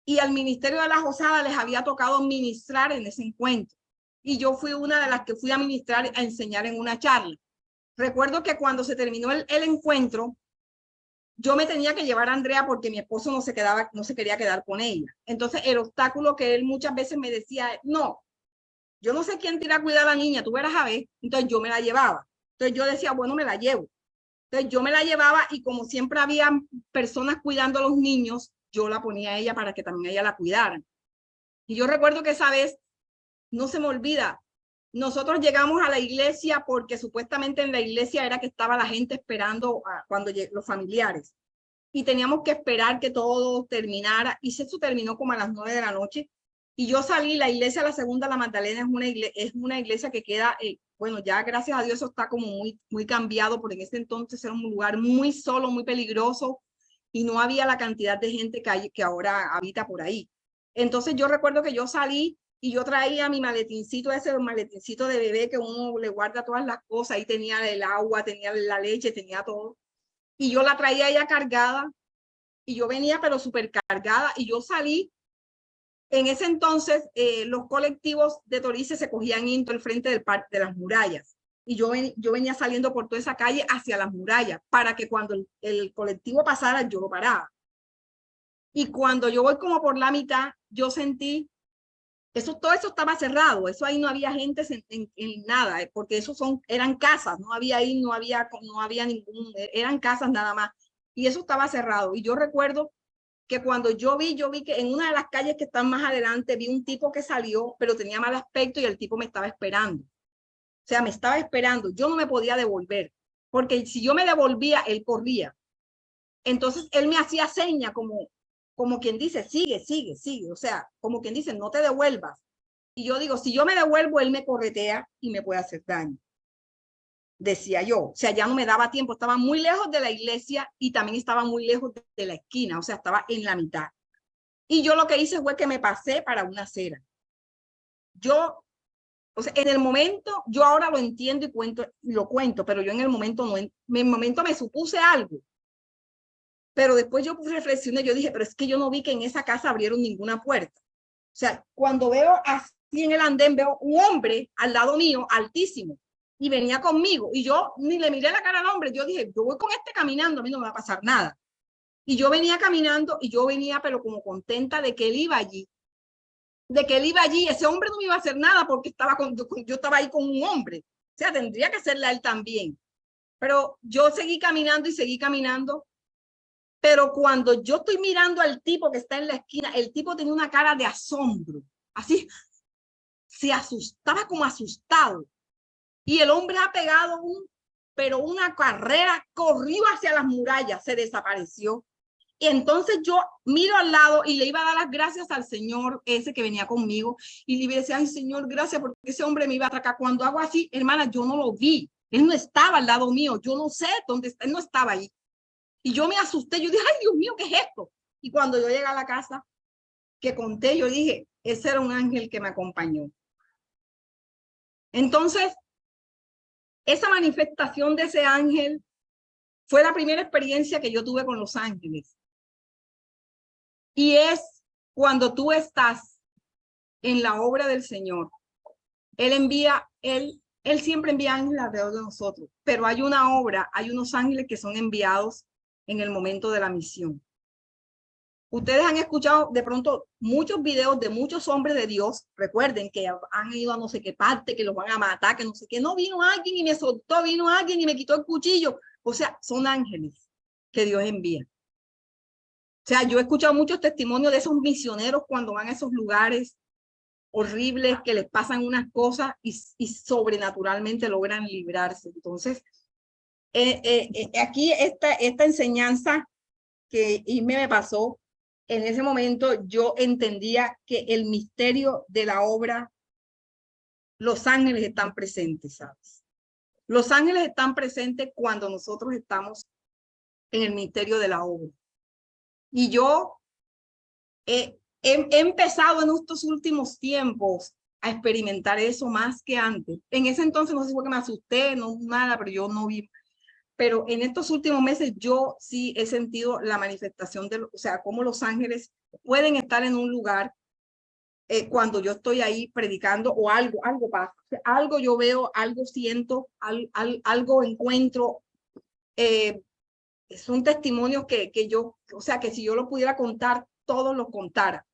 Y al Ministerio de la Osada les había tocado ministrar en ese encuentro. Y yo fui una de las que fui a ministrar, a enseñar en una charla. Recuerdo que cuando se terminó el encuentro, yo me tenía que llevar a Andrea porque mi esposo no se quería quedar con ella. Entonces el obstáculo que él muchas veces me decía, no, yo no sé quién te irá a cuidar a la niña, tú verás a ver. Entonces yo me la llevaba. Entonces yo decía, bueno, me la llevo. Entonces yo me la llevaba y como siempre había personas cuidando a los niños, yo la ponía a ella para que también ella la cuidaran. Y yo recuerdo que esa vez, no se me olvida, nosotros llegamos a la iglesia porque supuestamente en la iglesia era que estaba la gente esperando cuando los familiares. Y teníamos que esperar que todo terminara. Y eso terminó como a las 9 de la noche. Y yo salí, la iglesia La Segunda La Magdalena es una iglesia que queda, bueno, ya gracias a Dios eso está como muy cambiado, porque en ese entonces era un lugar muy solo, muy peligroso, y no había la cantidad de gente que ahora habita por ahí. Entonces yo recuerdo que yo salí y yo traía mi maletincito, ese maletincito de bebé que uno le guarda todas las cosas. Ahí tenía el agua, tenía la leche, tenía todo. Y yo la traía ella cargada y yo venía pero súper cargada y yo salí. En ese entonces los colectivos de Torice se cogían into el frente del parque de las murallas. Y yo venía saliendo por toda esa calle hacia las murallas para que cuando el colectivo pasara yo lo paraba. Y cuando yo voy como por la mitad, yo sentí, todo eso estaba cerrado, eso ahí no había gente en nada, porque eran casas, no había ningún, eran casas nada más. Y eso estaba cerrado. Y yo recuerdo que cuando yo vi que en una de las calles que están más adelante, vi un tipo que salió, pero tenía mal aspecto y el tipo me estaba esperando. O sea, me estaba esperando. Yo no me podía devolver, porque si yo me devolvía, él corría. Entonces, él me hacía seña como quien dice, sigue, sigue, sigue. O sea, como quien dice, no te devuelvas. Y yo digo, si yo me devuelvo, él me corretea y me puede hacer daño. Decía yo, o sea, ya no me daba tiempo, estaba muy lejos de la iglesia y también estaba muy lejos de la esquina, o sea, estaba en la mitad. Y yo lo que hice fue que me pasé para una acera. Yo, o sea, en el momento, yo ahora lo entiendo y lo cuento, pero yo en el momento me supuse algo. Pero después yo reflexioné, yo dije, pero es que yo no vi que en esa casa abrieron ninguna puerta. O sea, cuando veo así en el andén, veo un hombre al lado mío, altísimo, y venía conmigo. Y yo ni le miré la cara al hombre. Yo dije, yo voy con este caminando, a mí no me va a pasar nada. Y yo venía caminando y yo venía, pero como contenta de que él iba allí. De que él iba allí. Ese hombre no me iba a hacer nada porque yo estaba ahí con un hombre. O sea, tendría que serle a él también. Pero yo seguí caminando y seguí caminando. Pero cuando yo estoy mirando al tipo que está en la esquina, el tipo tenía una cara de asombro. Así, se asustaba como asustado. Y el hombre ha pegado pero una carrera, corrió hacia las murallas, se desapareció. Y entonces yo miro al lado y le iba a dar las gracias al señor ese que venía conmigo y le decía, ay señor, gracias porque ese hombre me iba a atracar. Cuando hago así, hermana, yo no lo vi. Él no estaba al lado mío. Yo no sé dónde está. Él no estaba ahí. Y yo me asusté. Yo dije, ay Dios mío, ¿qué es esto? Y cuando yo llegué a la casa, que conté, yo dije, ese era un ángel que me acompañó. Entonces, esa manifestación de ese ángel fue la primera experiencia que yo tuve con los ángeles. Y es cuando tú estás en la obra del Señor. Él siempre envía ángeles alrededor de nosotros, pero hay una obra, hay unos ángeles que son enviados en el momento de la misión. Ustedes han escuchado de pronto muchos videos de muchos hombres de Dios. Recuerden que han ido a no sé qué parte, que los van a matar, que no sé qué. No, vino alguien y me soltó, vino alguien y me quitó el cuchillo. O sea, son ángeles que Dios envía. O sea, yo he escuchado muchos testimonios de esos misioneros cuando van a esos lugares horribles que les pasan unas cosas y sobrenaturalmente logran librarse. Entonces, aquí esta enseñanza que me pasó, en ese momento yo entendía que el misterio de la obra, los ángeles están presentes, ¿sabes? Los ángeles están presentes cuando nosotros estamos en el misterio de la obra. Y yo he empezado en estos últimos tiempos a experimentar eso más que antes. En ese entonces no sé si fue que me asusté, no nada, pero yo no vi. Pero en estos últimos meses yo sí he sentido la manifestación de, o sea, cómo los ángeles pueden estar en un lugar cuando yo estoy ahí predicando o algo pasa. O sea, algo yo veo, algo siento, algo encuentro. Son testimonios que yo, o sea, que si yo lo pudiera contar, todos lo contara.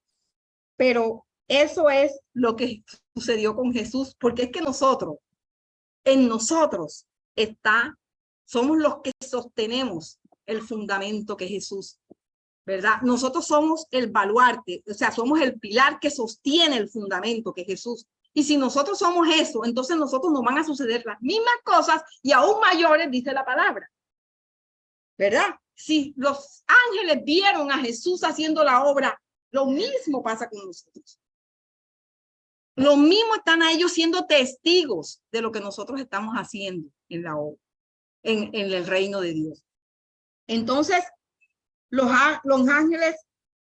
Pero eso es lo que sucedió con Jesús, porque es que en nosotros somos los que sostenemos el fundamento que es Jesús, ¿verdad? Nosotros somos el baluarte, o sea, somos el pilar que sostiene el fundamento que es Jesús. Y si nosotros somos eso, entonces nosotros nos van a suceder las mismas cosas y aún mayores, dice la palabra, ¿verdad? Si los ángeles vieron a Jesús haciendo la obra, lo mismo pasa con nosotros. Lo mismo están a ellos siendo testigos de lo que nosotros estamos haciendo en la obra, en el reino de Dios. Entonces, los ángeles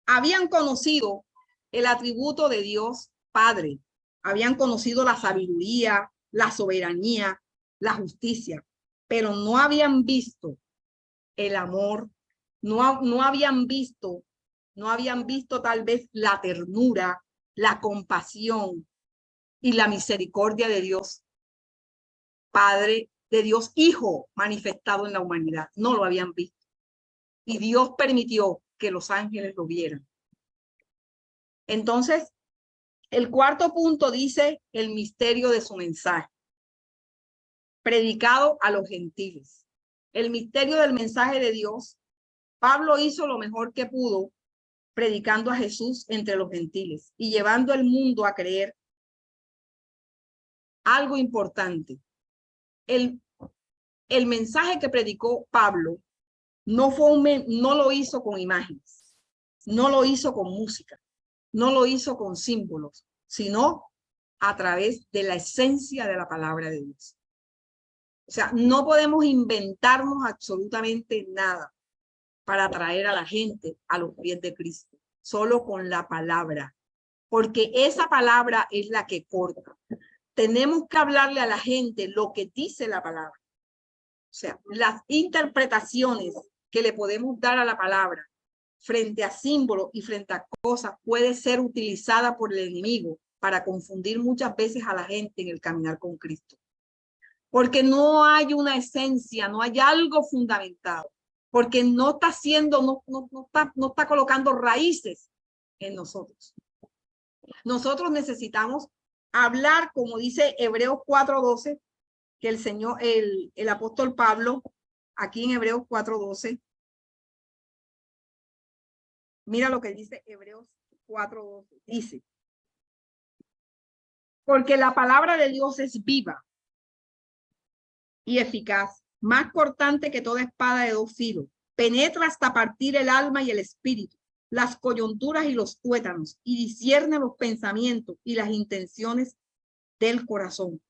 habían conocido el atributo de Dios Padre, habían conocido la sabiduría, la soberanía, la justicia, pero no habían visto el amor, no habían visto tal vez la ternura, la compasión y la misericordia de Dios Padre, de Dios Hijo manifestado en la humanidad. No lo habían visto. Y Dios permitió que los ángeles lo vieran. Entonces, el cuarto punto dice el misterio de su mensaje, predicado a los gentiles. El misterio del mensaje de Dios, Pablo hizo lo mejor que pudo predicando a Jesús entre los gentiles y llevando al mundo a creer algo importante. El mensaje que predicó Pablo no lo hizo con imágenes, no lo hizo con música, no lo hizo con símbolos, sino a través de la esencia de la palabra de Dios. O sea, no podemos inventarnos absolutamente nada para atraer a la gente a los pies de Cristo, solo con la palabra, porque esa palabra es la que corta. Tenemos que hablarle a la gente lo que dice la palabra. O sea, las interpretaciones que le podemos dar a la palabra frente a símbolos y frente a cosas puede ser utilizada por el enemigo para confundir muchas veces a la gente en el caminar con Cristo. Porque no hay una esencia, no hay algo fundamentado, porque no está haciendo, no está colocando raíces en nosotros. Nosotros necesitamos hablar, como dice Hebreos 4:12, que el Señor, el apóstol Pablo, aquí en Hebreos 4:12, mira lo que dice Hebreos 4:12, dice, porque la palabra de Dios es viva y eficaz, más cortante que toda espada de dos filos, penetra hasta partir el alma y el espíritu, las coyunturas y los tuétanos, y discierne los pensamientos y las intenciones del corazón.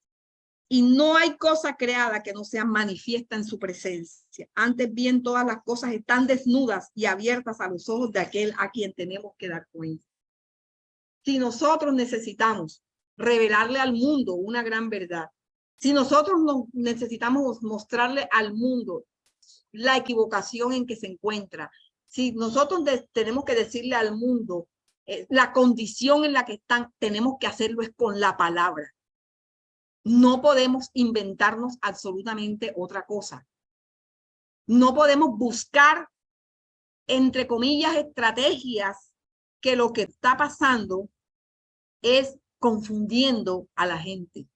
Y no hay cosa creada que no sea manifiesta en su presencia. Antes bien, todas las cosas están desnudas y abiertas a los ojos de aquel a quien tenemos que dar cuenta. Si nosotros necesitamos revelarle al mundo una gran verdad, si nosotros necesitamos mostrarle al mundo la equivocación en que se encuentra, si nosotros tenemos que decirle al mundo la condición en la que están, tenemos que hacerlo es con la palabra. No podemos inventarnos absolutamente otra cosa. No podemos buscar, entre comillas, estrategias que lo que está pasando es confundiendo a la gente.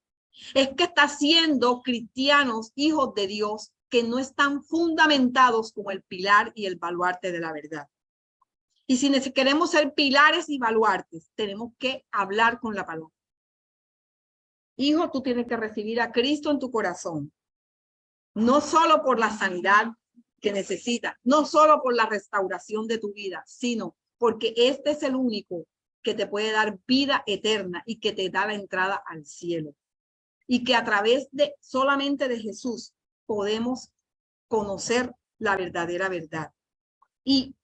Es que está siendo cristianos, hijos de Dios, que no están fundamentados como el pilar y el baluarte de la verdad. Y si queremos ser pilares y baluartes, tenemos que hablar con la palabra. Hijo, tú tienes que recibir a Cristo en tu corazón, no solo por la sanidad que necesitas, no solo por la restauración de tu vida, sino porque este es el único que te puede dar vida eterna y que te da la entrada al cielo. Y que a través de solamente de Jesús podemos conocer la verdadera verdad. Y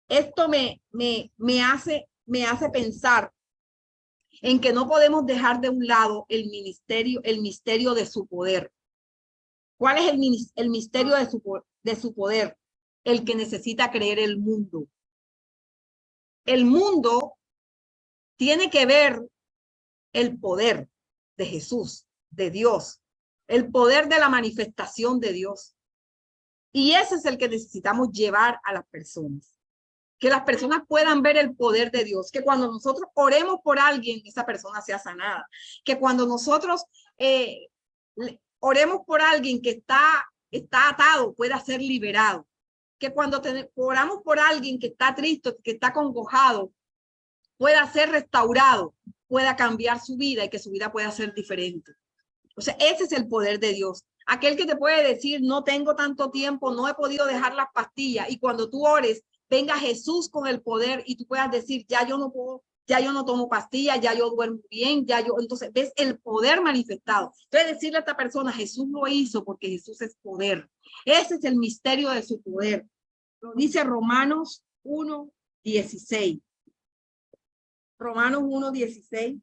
esto me hace pensar en que no podemos dejar de un lado el misterio de su poder. ¿Cuál es el misterio de su poder? El que necesita creer el mundo. El mundo tiene que ver el poder de Jesús, de Dios, el poder de la manifestación de Dios. Y ese es el que necesitamos llevar a las personas. Que las personas puedan ver el poder de Dios, que cuando nosotros oremos por alguien, esa persona sea sanada, que cuando nosotros oremos por alguien que está atado, pueda ser liberado, que cuando oramos por alguien que está triste, que está acongojado, pueda ser restaurado, pueda cambiar su vida y que su vida pueda ser diferente. O sea, ese es el poder de Dios. Aquel que te puede decir, no tengo tanto tiempo, no he podido dejar las pastillas, y cuando tú ores, venga Jesús con el poder y tú puedas decir, ya yo no puedo, ya yo no tomo pastillas, ya yo duermo bien, entonces ves el poder manifestado. Entonces decirle a esta persona, Jesús lo hizo porque Jesús es poder. Ese es el misterio de su poder. Lo dice Romanos 1:16. Romanos 1:16.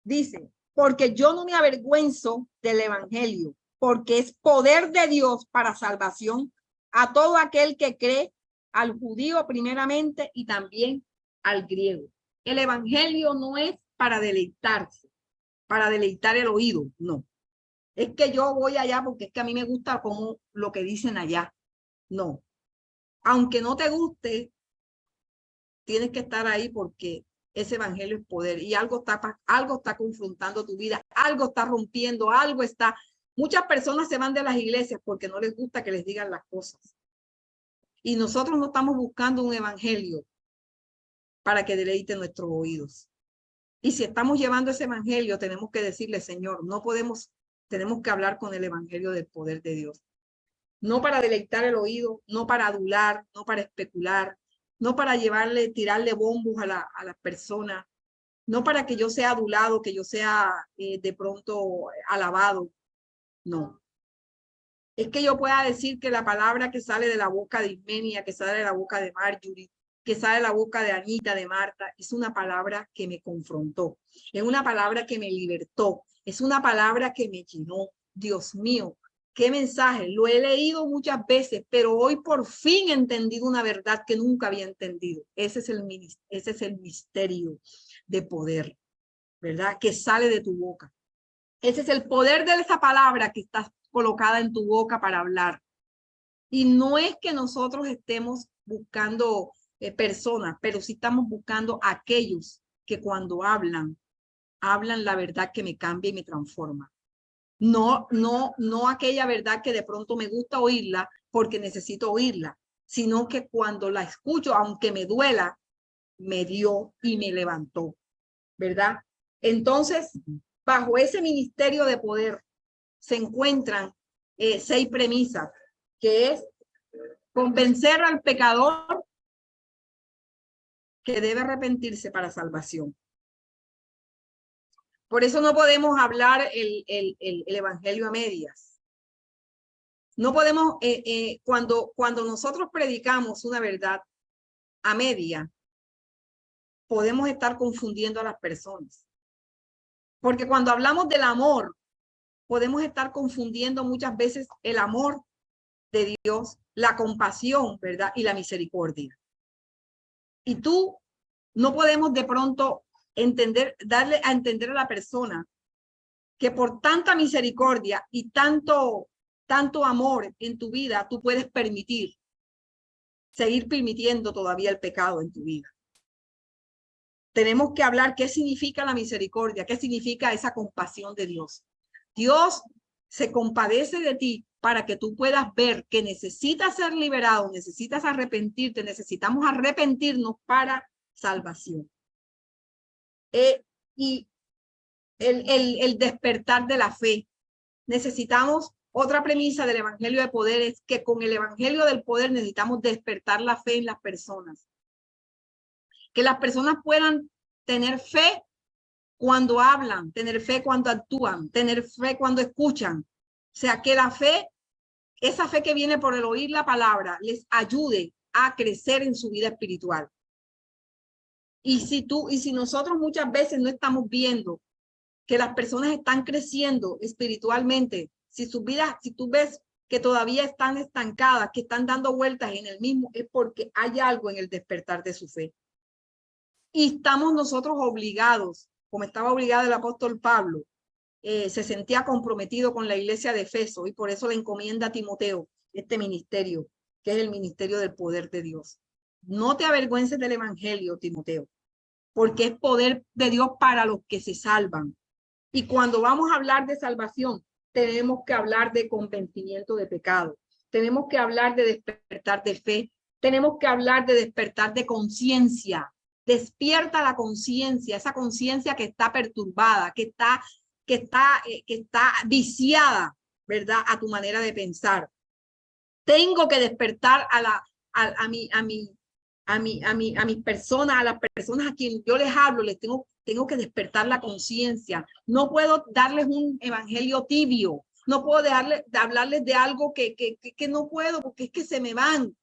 Dice, porque yo no me avergüenzo del evangelio, porque es poder de Dios para salvación a todo aquel que cree, al judío primeramente y también al griego. El evangelio no es para deleitarse, para deleitar el oído, no. Es que yo voy allá porque es que a mí me gusta como lo que dicen allá. No. Aunque no te guste, tienes que estar ahí porque ese evangelio es poder y algo está confrontando tu vida, algo está rompiendo, algo está. Muchas personas se van de las iglesias porque no les gusta que les digan las cosas. Y nosotros no estamos buscando un evangelio para que deleite nuestros oídos. Y si estamos llevando ese evangelio, tenemos que decirle, Señor, no podemos, tenemos que hablar con el evangelio del poder de Dios. No para deleitar el oído, no para adular, no para especular, no para tirarle bombos a las personas, no para que yo sea adulado, que yo sea de pronto alabado, no. Es que yo pueda decir que la palabra que sale de la boca de Ismenia, que sale de la boca de Marjorie, que sale de la boca de Anita, de Marta, es una palabra que me confrontó, es una palabra que me libertó, es una palabra que me llenó. Dios mío, qué mensaje, lo he leído muchas veces, pero hoy por fin he entendido una verdad que nunca había entendido. Ese es el misterio de poder, ¿verdad? Que sale de tu boca. Ese es el poder de esa palabra que está colocada en tu boca para hablar. Y no es que nosotros estemos buscando personas, pero sí estamos buscando aquellos que cuando hablan la verdad que me cambia y me transforma. No aquella verdad que de pronto me gusta oírla porque necesito oírla, sino que cuando la escucho, aunque me duela, me dio y me levantó. ¿verdad? Entonces, bajo ese ministerio de poder se encuentran 6 premisas, que es convencer al pecador que debe arrepentirse para salvación. Por eso no podemos hablar el evangelio a medias. No podemos, cuando nosotros predicamos una verdad a media, podemos estar confundiendo a las personas. Porque cuando hablamos del amor, podemos estar confundiendo muchas veces el amor de Dios, la compasión, ¿verdad? Y la misericordia. Y tú no podemos de pronto darle a entender a la persona que por tanta misericordia y tanto amor en tu vida, tú puedes seguir permitiendo todavía el pecado en tu vida. Tenemos que hablar qué significa la misericordia, qué significa esa compasión de Dios. Dios se compadece de ti para que tú puedas ver que necesitas ser liberado, necesitas arrepentirte, necesitamos arrepentirnos para salvación. Y el despertar de la fe. Necesitamos, otra premisa del evangelio de poder es que con el evangelio del poder necesitamos despertar la fe en las personas. Que las personas puedan tener fe cuando hablan, tener fe cuando actúan, tener fe cuando escuchan. O sea, que la fe, esa fe que viene por el oír la palabra, les ayude a crecer en su vida espiritual. Y si nosotros muchas veces no estamos viendo que las personas están creciendo espiritualmente, si sus vidas, si tú ves que todavía están estancadas, que están dando vueltas en el mismo, es porque hay algo en el despertar de su fe. Y estamos nosotros obligados, como estaba obligado el apóstol Pablo, se sentía comprometido con la iglesia de Efeso y por eso le encomienda a Timoteo este ministerio, que es el ministerio del poder de Dios. No te avergüences del evangelio, Timoteo, porque es poder de Dios para los que se salvan. Y cuando vamos a hablar de salvación, tenemos que hablar de convencimiento de pecado. Tenemos que hablar de despertar de fe. Tenemos que hablar de despertar de conciencia. Despierta la conciencia, esa conciencia que está perturbada, que está viciada, ¿verdad? A tu manera de pensar. Tengo que despertar a mis personas, a las personas a quienes yo les hablo, les tengo que despertar la conciencia. No puedo darles un evangelio tibio. No puedo hablarles de algo que no puedo, porque es que se van.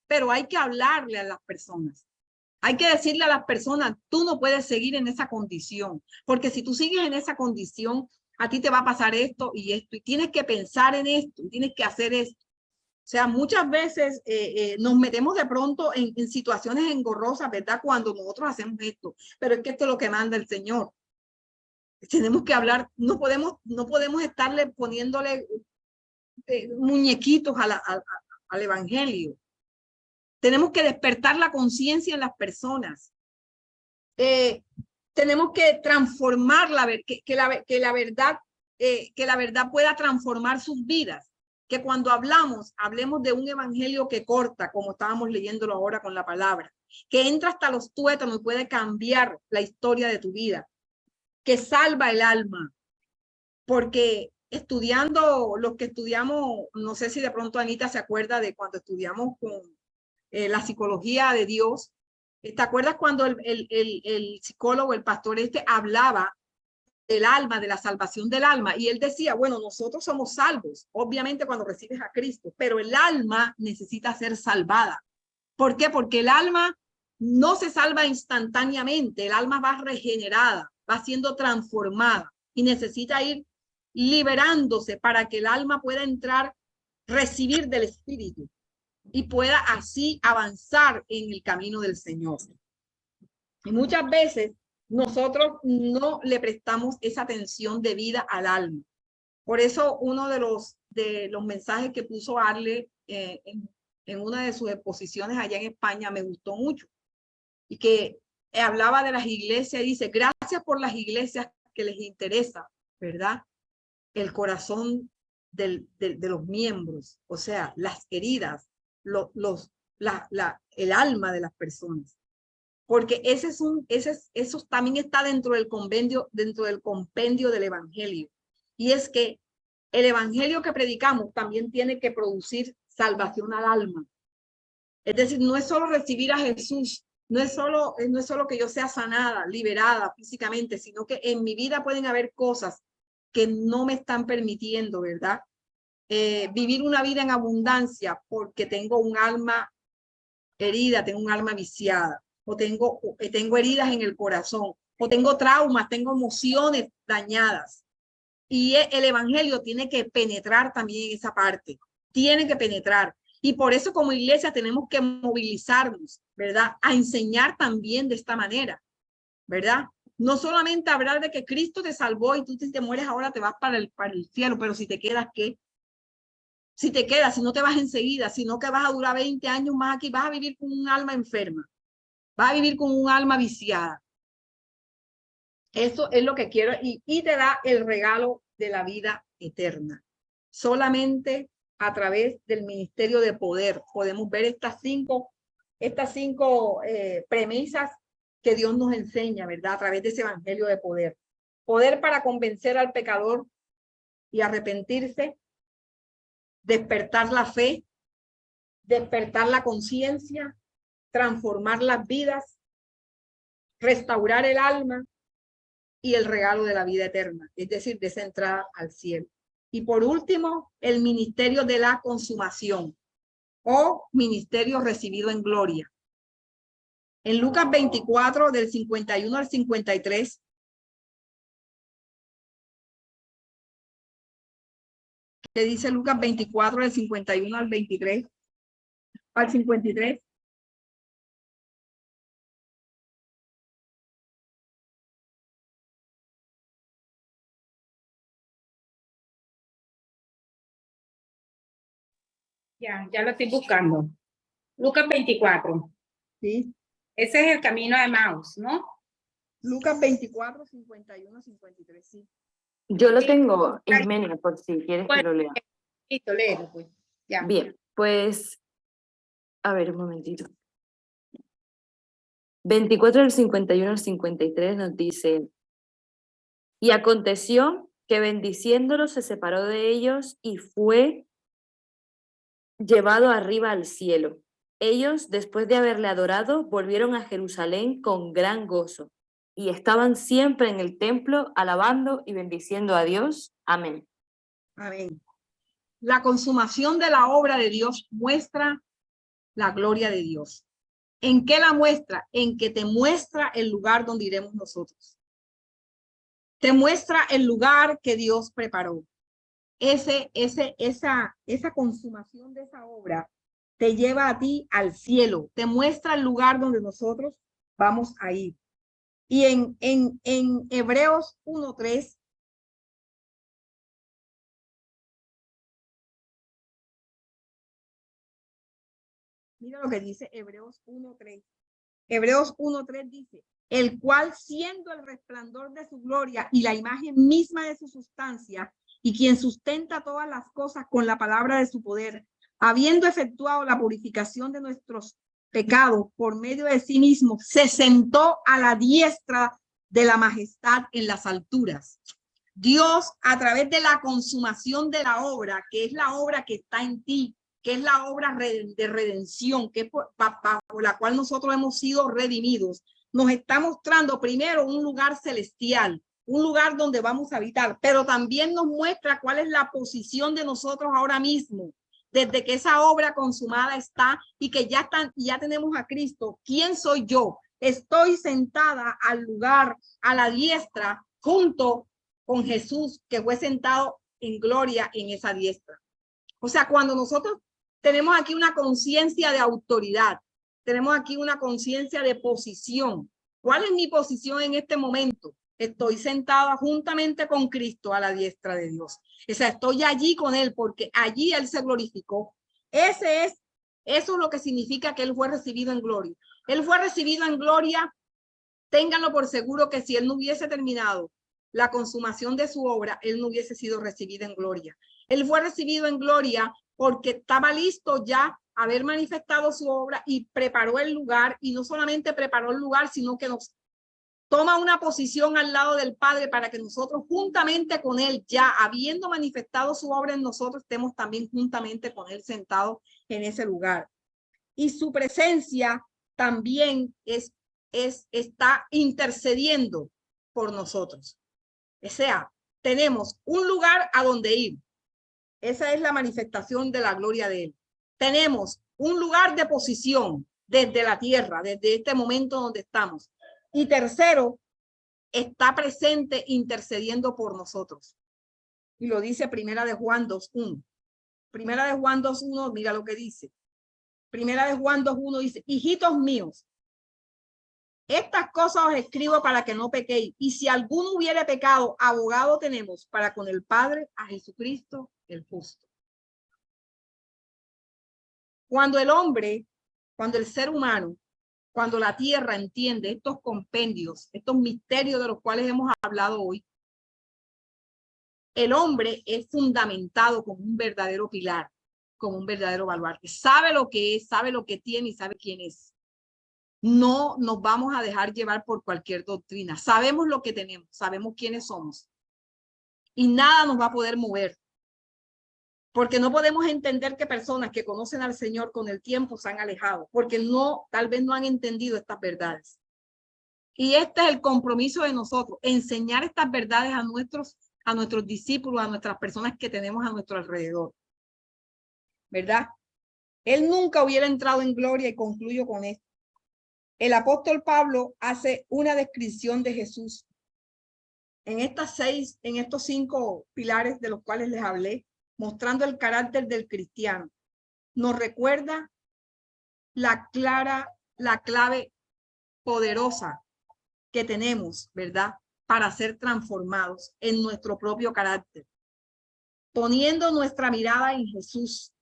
Pero hay que hablarle a las personas. Hay que decirle a las personas, tú no puedes seguir en esa condición, porque si tú sigues en esa condición, a ti te va a pasar esto y esto, y tienes que pensar en esto, y tienes que hacer esto. O sea, muchas veces nos metemos de pronto en situaciones engorrosas, ¿verdad? Cuando nosotros hacemos esto, pero es que esto es lo que manda el Señor. Tenemos que hablar, no podemos estarle poniéndole muñequitos al evangelio. Tenemos que despertar la conciencia en las personas. Tenemos que transformar que la verdad pueda transformar sus vidas. Que cuando hablemos de un evangelio que corta, como estábamos leyéndolo ahora con la palabra, que entra hasta los tuétanos y puede cambiar la historia de tu vida, que salva el alma. Porque los que estudiamos, no sé si de pronto Anita se acuerda de cuando estudiamos con la psicología de Dios. ¿Te acuerdas cuando el psicólogo, el pastor hablaba del alma, de la salvación del alma? Y él decía, bueno, nosotros somos salvos, obviamente cuando recibes a Cristo, pero el alma necesita ser salvada. ¿Por qué? Porque el alma no se salva instantáneamente, el alma va regenerada, va siendo transformada y necesita ir liberándose para que el alma pueda entrar, recibir del Espíritu y pueda así avanzar en el camino del Señor. Y muchas veces nosotros no le prestamos esa atención debida al alma. Por eso uno de los mensajes que puso Arle en una de sus exposiciones allá en España me gustó mucho. Y que hablaba de las iglesias y dice, gracias por las iglesias que les interesa, ¿verdad? El corazón de los miembros, o sea, las heridas, el alma de las personas. porque eso también está dentro del compendio del evangelio. Y es que el evangelio que predicamos también tiene que producir salvación al alma. Es decir, no es solo recibir a Jesús, no es solo que yo sea sanada, liberada físicamente, sino que en mi vida pueden haber cosas que no me están permitiendo, ¿verdad? Vivir una vida en abundancia porque tengo un alma herida, tengo un alma viciada, o tengo heridas en el corazón, o tengo traumas, tengo emociones dañadas. Y el evangelio tiene que penetrar también en esa parte, tiene que penetrar. Y por eso como iglesia tenemos que movilizarnos, ¿verdad? A enseñar también de esta manera, ¿verdad? No solamente hablar de que Cristo te salvó y tú te mueres ahora te vas para el cielo, pero si te quedas, ¿qué? Si te quedas, si no te vas enseguida, sino que vas a durar 20 años más aquí, vas a vivir con un alma enferma, vas a vivir con un alma viciada. Eso es lo que quiero y te da el regalo de la vida eterna. Solamente a través del ministerio de poder podemos ver estas cinco premisas que Dios nos enseña, ¿verdad? A través de ese evangelio de poder. Poder para convencer al pecador y arrepentirse, despertar la fe, despertar la conciencia, transformar las vidas, restaurar el alma y el regalo de la vida eterna, es decir, de esa entrada al cielo. Y por último, el ministerio de la consumación o ministerio recibido en gloria. En Lucas 24, del 51 al 53, ¿qué dice Lucas 24, del 51 al 23? Al 53. Ya lo estoy buscando. Lucas 24. Sí. Ese es el camino de Emmaus, ¿no? Lucas 24, 51, 53, sí. Yo lo tengo, Ismenia, por si quieres que lo lea. Listo, léelo, pues. Ya. Bien, pues, a ver, un momentito. 24 del 51 al 53 nos dice, y aconteció que bendiciéndolos se separó de ellos y fue llevado arriba al cielo. Ellos, después de haberle adorado, volvieron a Jerusalén con gran gozo y estaban siempre en el templo alabando y bendiciendo a Dios. Amén. Amén. La consumación de la obra de Dios muestra la gloria de Dios. ¿En qué la muestra? En que te muestra el lugar donde iremos nosotros. Te muestra el lugar que Dios preparó. Esa consumación de esa obra te lleva a ti al cielo, te muestra el lugar donde nosotros vamos a ir. Y en Hebreos 1:3, mira lo que dice Hebreos 1:3. Hebreos 1:3 dice, el cual siendo el resplandor de su gloria y la imagen misma de su sustancia, y quien sustenta todas las cosas con la palabra de su poder, habiendo efectuado la purificación de nuestros pecados por medio de sí mismo, se sentó a la diestra de la majestad en las alturas. Dios, a través de la consumación de la obra, que es la obra que está en ti, que es la obra de redención, que es por la cual nosotros hemos sido redimidos, nos está mostrando primero un lugar celestial, un lugar donde vamos a habitar, pero también nos muestra cuál es la posición de nosotros ahora mismo, desde que esa obra consumada está y que ya tenemos a Cristo. ¿Quién soy yo? Estoy sentada al lugar, a la diestra, junto con Jesús, que fue sentado en gloria en esa diestra. O sea, cuando nosotros tenemos aquí una conciencia de autoridad, tenemos aquí una conciencia de posición. ¿Cuál es mi posición en este momento? Estoy sentada juntamente con Cristo a la diestra de Dios. O sea, estoy allí con Él porque allí Él se glorificó. Eso es lo que significa que Él fue recibido en gloria. Él fue recibido en gloria. Ténganlo por seguro que si Él no hubiese terminado la consumación de su obra, Él no hubiese sido recibido en gloria. Él fue recibido en gloria porque estaba listo ya haber manifestado su obra y preparó el lugar, y no solamente preparó el lugar, sino que nos toma una posición al lado del Padre para que nosotros juntamente con Él, ya habiendo manifestado su obra en nosotros, estemos también juntamente con Él sentados en ese lugar. Y su presencia también está intercediendo por nosotros. O sea, tenemos un lugar a donde ir. Esa es la manifestación de la gloria de Él. Tenemos un lugar de posición desde la tierra, desde este momento donde estamos. Y tercero, está presente intercediendo por nosotros. Y lo dice Primera de Juan 2:1. Primera de Juan 2:1, mira lo que dice. Primera de Juan 2:1 dice, hijitos míos, estas cosas os escribo para que no pequéis. Y si alguno hubiere pecado, abogado tenemos para con el Padre, a Jesucristo el justo. Cuando el hombre, cuando el ser humano, cuando la tierra entiende estos compendios, estos misterios de los cuales hemos hablado hoy, el hombre es fundamentado como un verdadero pilar, como un verdadero baluarte. Sabe lo que es, sabe lo que tiene y sabe quién es. No nos vamos a dejar llevar por cualquier doctrina. Sabemos lo que tenemos, sabemos quiénes somos. Y nada nos va a poder mover. Porque no podemos entender que personas que conocen al Señor con el tiempo se han alejado, porque tal vez no han entendido estas verdades. Y este es el compromiso de nosotros, enseñar estas verdades a nuestros discípulos, a nuestras personas que tenemos a nuestro alrededor. ¿Verdad? Él nunca hubiera entrado en gloria, y concluyo con esto. El apóstol Pablo hace una descripción de Jesús en estos 5 pilares de los cuales les hablé, mostrando el carácter del cristiano. Nos recuerda la clave poderosa que tenemos, ¿verdad? Para ser transformados en nuestro propio carácter, poniendo nuestra mirada en Jesús.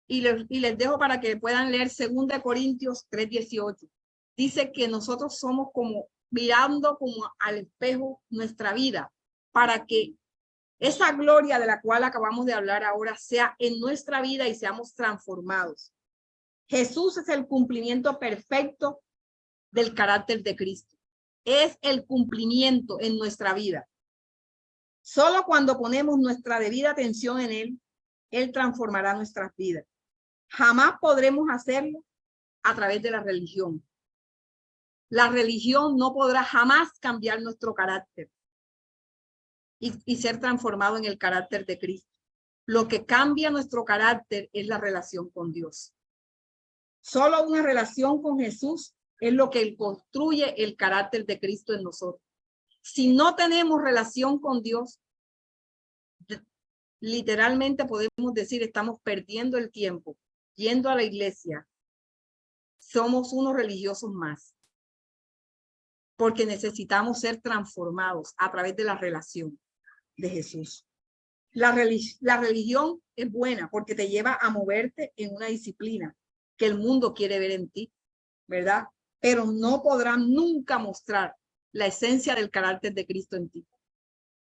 Y les dejo para que puedan leer 2 Corintios 3:18. Dice que nosotros somos como mirando como al espejo nuestra vida, para que esa gloria de la cual acabamos de hablar ahora sea en nuestra vida y seamos transformados. Jesús es el cumplimiento perfecto del carácter de Cristo. Es el cumplimiento en nuestra vida. Solo cuando ponemos nuestra debida atención en Él, Él transformará nuestras vidas. Jamás podremos hacerlo a través de la religión. La religión no podrá jamás cambiar nuestro carácter y ser transformado en el carácter de Cristo. Lo que cambia nuestro carácter es la relación con Dios. Solo una relación con Jesús es lo que construye el carácter de Cristo en nosotros. Si no tenemos relación con Dios, literalmente podemos decir, estamos perdiendo el tiempo yendo a la iglesia. Somos unos religiosos más, porque necesitamos ser transformados a través de la relación de Jesús. La religión es buena porque te lleva a moverte en una disciplina que el mundo quiere ver en ti, ¿verdad? Pero no podrán nunca mostrar la esencia del carácter de Cristo en ti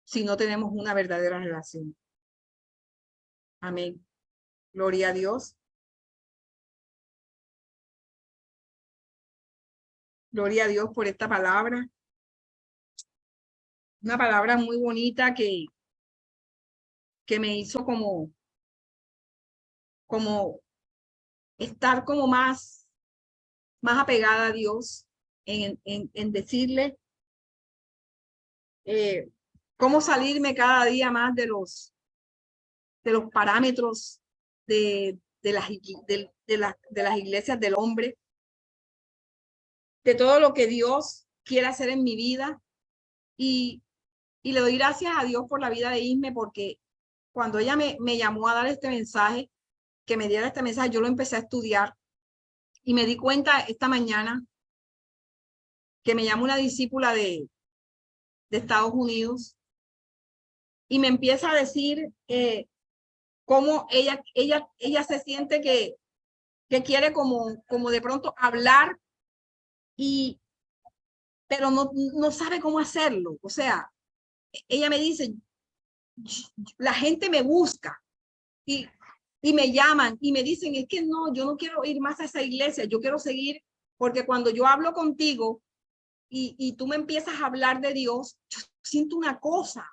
si no tenemos una verdadera relación. Amén. Gloria a Dios. Gloria a Dios por esta palabra. Una palabra muy bonita que me hizo como estar como más apegada a Dios en decirle cómo salirme cada día más de los parámetros de las iglesias del hombre, de todo lo que Dios quiere hacer en mi vida. Y le doy gracias a Dios por la vida de Isme, porque cuando ella me llamó a dar este mensaje, que me diera este mensaje, yo lo empecé a estudiar y me di cuenta esta mañana que me llama una discípula de Estados Unidos y me empieza a decir cómo ella se siente que quiere como de pronto hablar, pero no sabe cómo hacerlo. O sea, ella me dice, la gente me busca y y me llaman y me dicen, es que no, yo no quiero ir más a esa iglesia, yo quiero seguir, porque cuando yo hablo contigo y tú me empiezas a hablar de Dios, yo siento una cosa,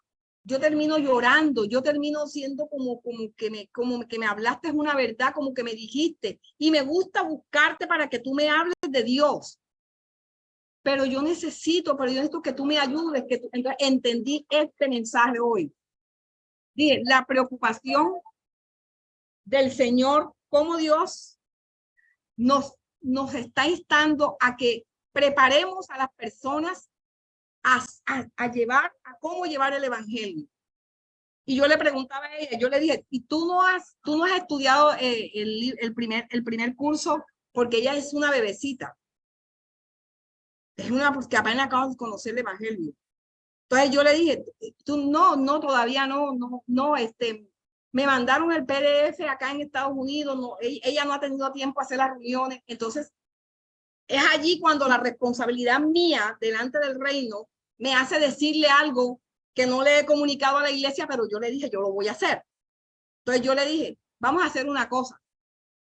yo termino llorando, yo termino siendo como que me hablaste una verdad, como que me dijiste, y me gusta buscarte para que tú me hables de Dios. Pero yo necesito que tú me ayudes, que tú, entonces, entendí este mensaje hoy. Dije, la preocupación del Señor, cómo Dios nos está instando a que preparemos a las personas a cómo llevar el evangelio. Y yo le preguntaba a ella, yo le dije, ¿y tú no has estudiado el primer curso? Porque ella es una bebecita. Es una que apenas acabo de conocer el evangelio. Entonces yo le dije, tú no, todavía no, me mandaron el PDF acá en Estados Unidos, no, ella no ha tenido tiempo a hacer las reuniones. Entonces, es allí cuando la responsabilidad mía delante del reino me hace decirle algo que no le he comunicado a la iglesia, pero yo le dije, yo lo voy a hacer. Entonces yo le dije, vamos a hacer una cosa.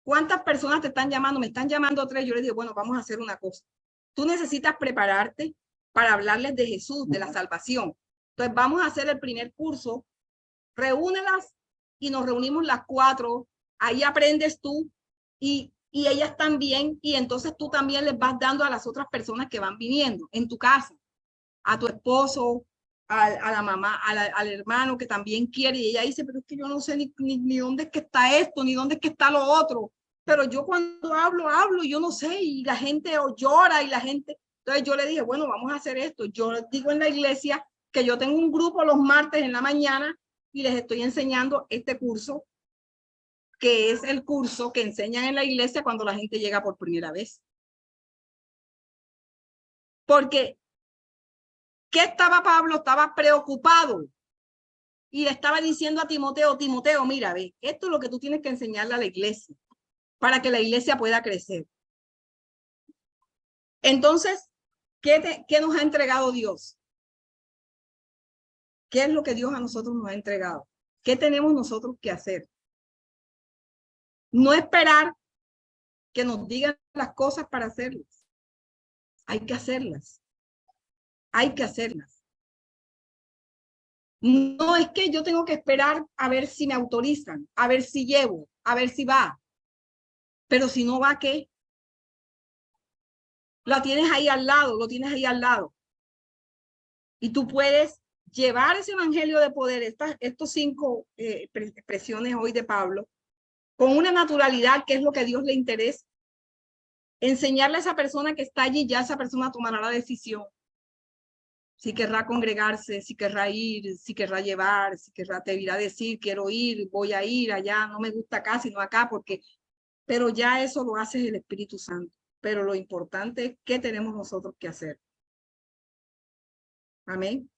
¿Cuántas personas te están llamando? Me están llamando 3. Yo le dije, bueno, vamos a hacer una cosa. Tú necesitas prepararte para hablarles de Jesús, de la salvación. Entonces vamos a hacer el primer curso, reúnelas y nos reunimos las 4, ahí aprendes tú y ellas también, y entonces tú también les vas dando a las otras personas que van viniendo en tu casa, a tu esposo, a la mamá, al hermano que también quiere, y ella dice, pero es que yo no sé ni dónde es que está esto, ni dónde es que está lo otro, pero yo cuando hablo, yo no sé, y la gente llora y la gente, entonces yo le dije, bueno, vamos a hacer esto, yo digo en la iglesia que yo tengo un grupo los martes en la mañana y les estoy enseñando este curso, que es el curso que enseñan en la iglesia cuando la gente llega por primera vez. Porque, ¿qué estaba Pablo? Estaba preocupado y le estaba diciendo a Timoteo, mira, ve, esto es lo que tú tienes que enseñarle a la iglesia para que la iglesia pueda crecer. Entonces, ¿qué nos ha entregado Dios? ¿Qué es lo que Dios a nosotros nos ha entregado? ¿Qué tenemos nosotros que hacer? No esperar que nos digan las cosas para hacerlas. Hay que hacerlas. Hay que hacerlas. No es que yo tengo que esperar a ver si me autorizan, a ver si llevo, a ver si va. Pero si no va, ¿qué? Lo tienes ahí al lado, lo tienes ahí al lado. Y tú puedes llevar ese evangelio de poder, estos 5 expresiones hoy de Pablo, con una naturalidad que es lo que a Dios le interesa. Enseñarle a esa persona que está allí, ya esa persona tomará la decisión. Si querrá congregarse, si querrá ir, si querrá llevar, si querrá, te irá a decir, quiero ir, voy a ir allá, no me gusta acá, sino acá, porque, pero ya eso lo hace el Espíritu Santo. Pero lo importante es qué tenemos nosotros que hacer. Amén.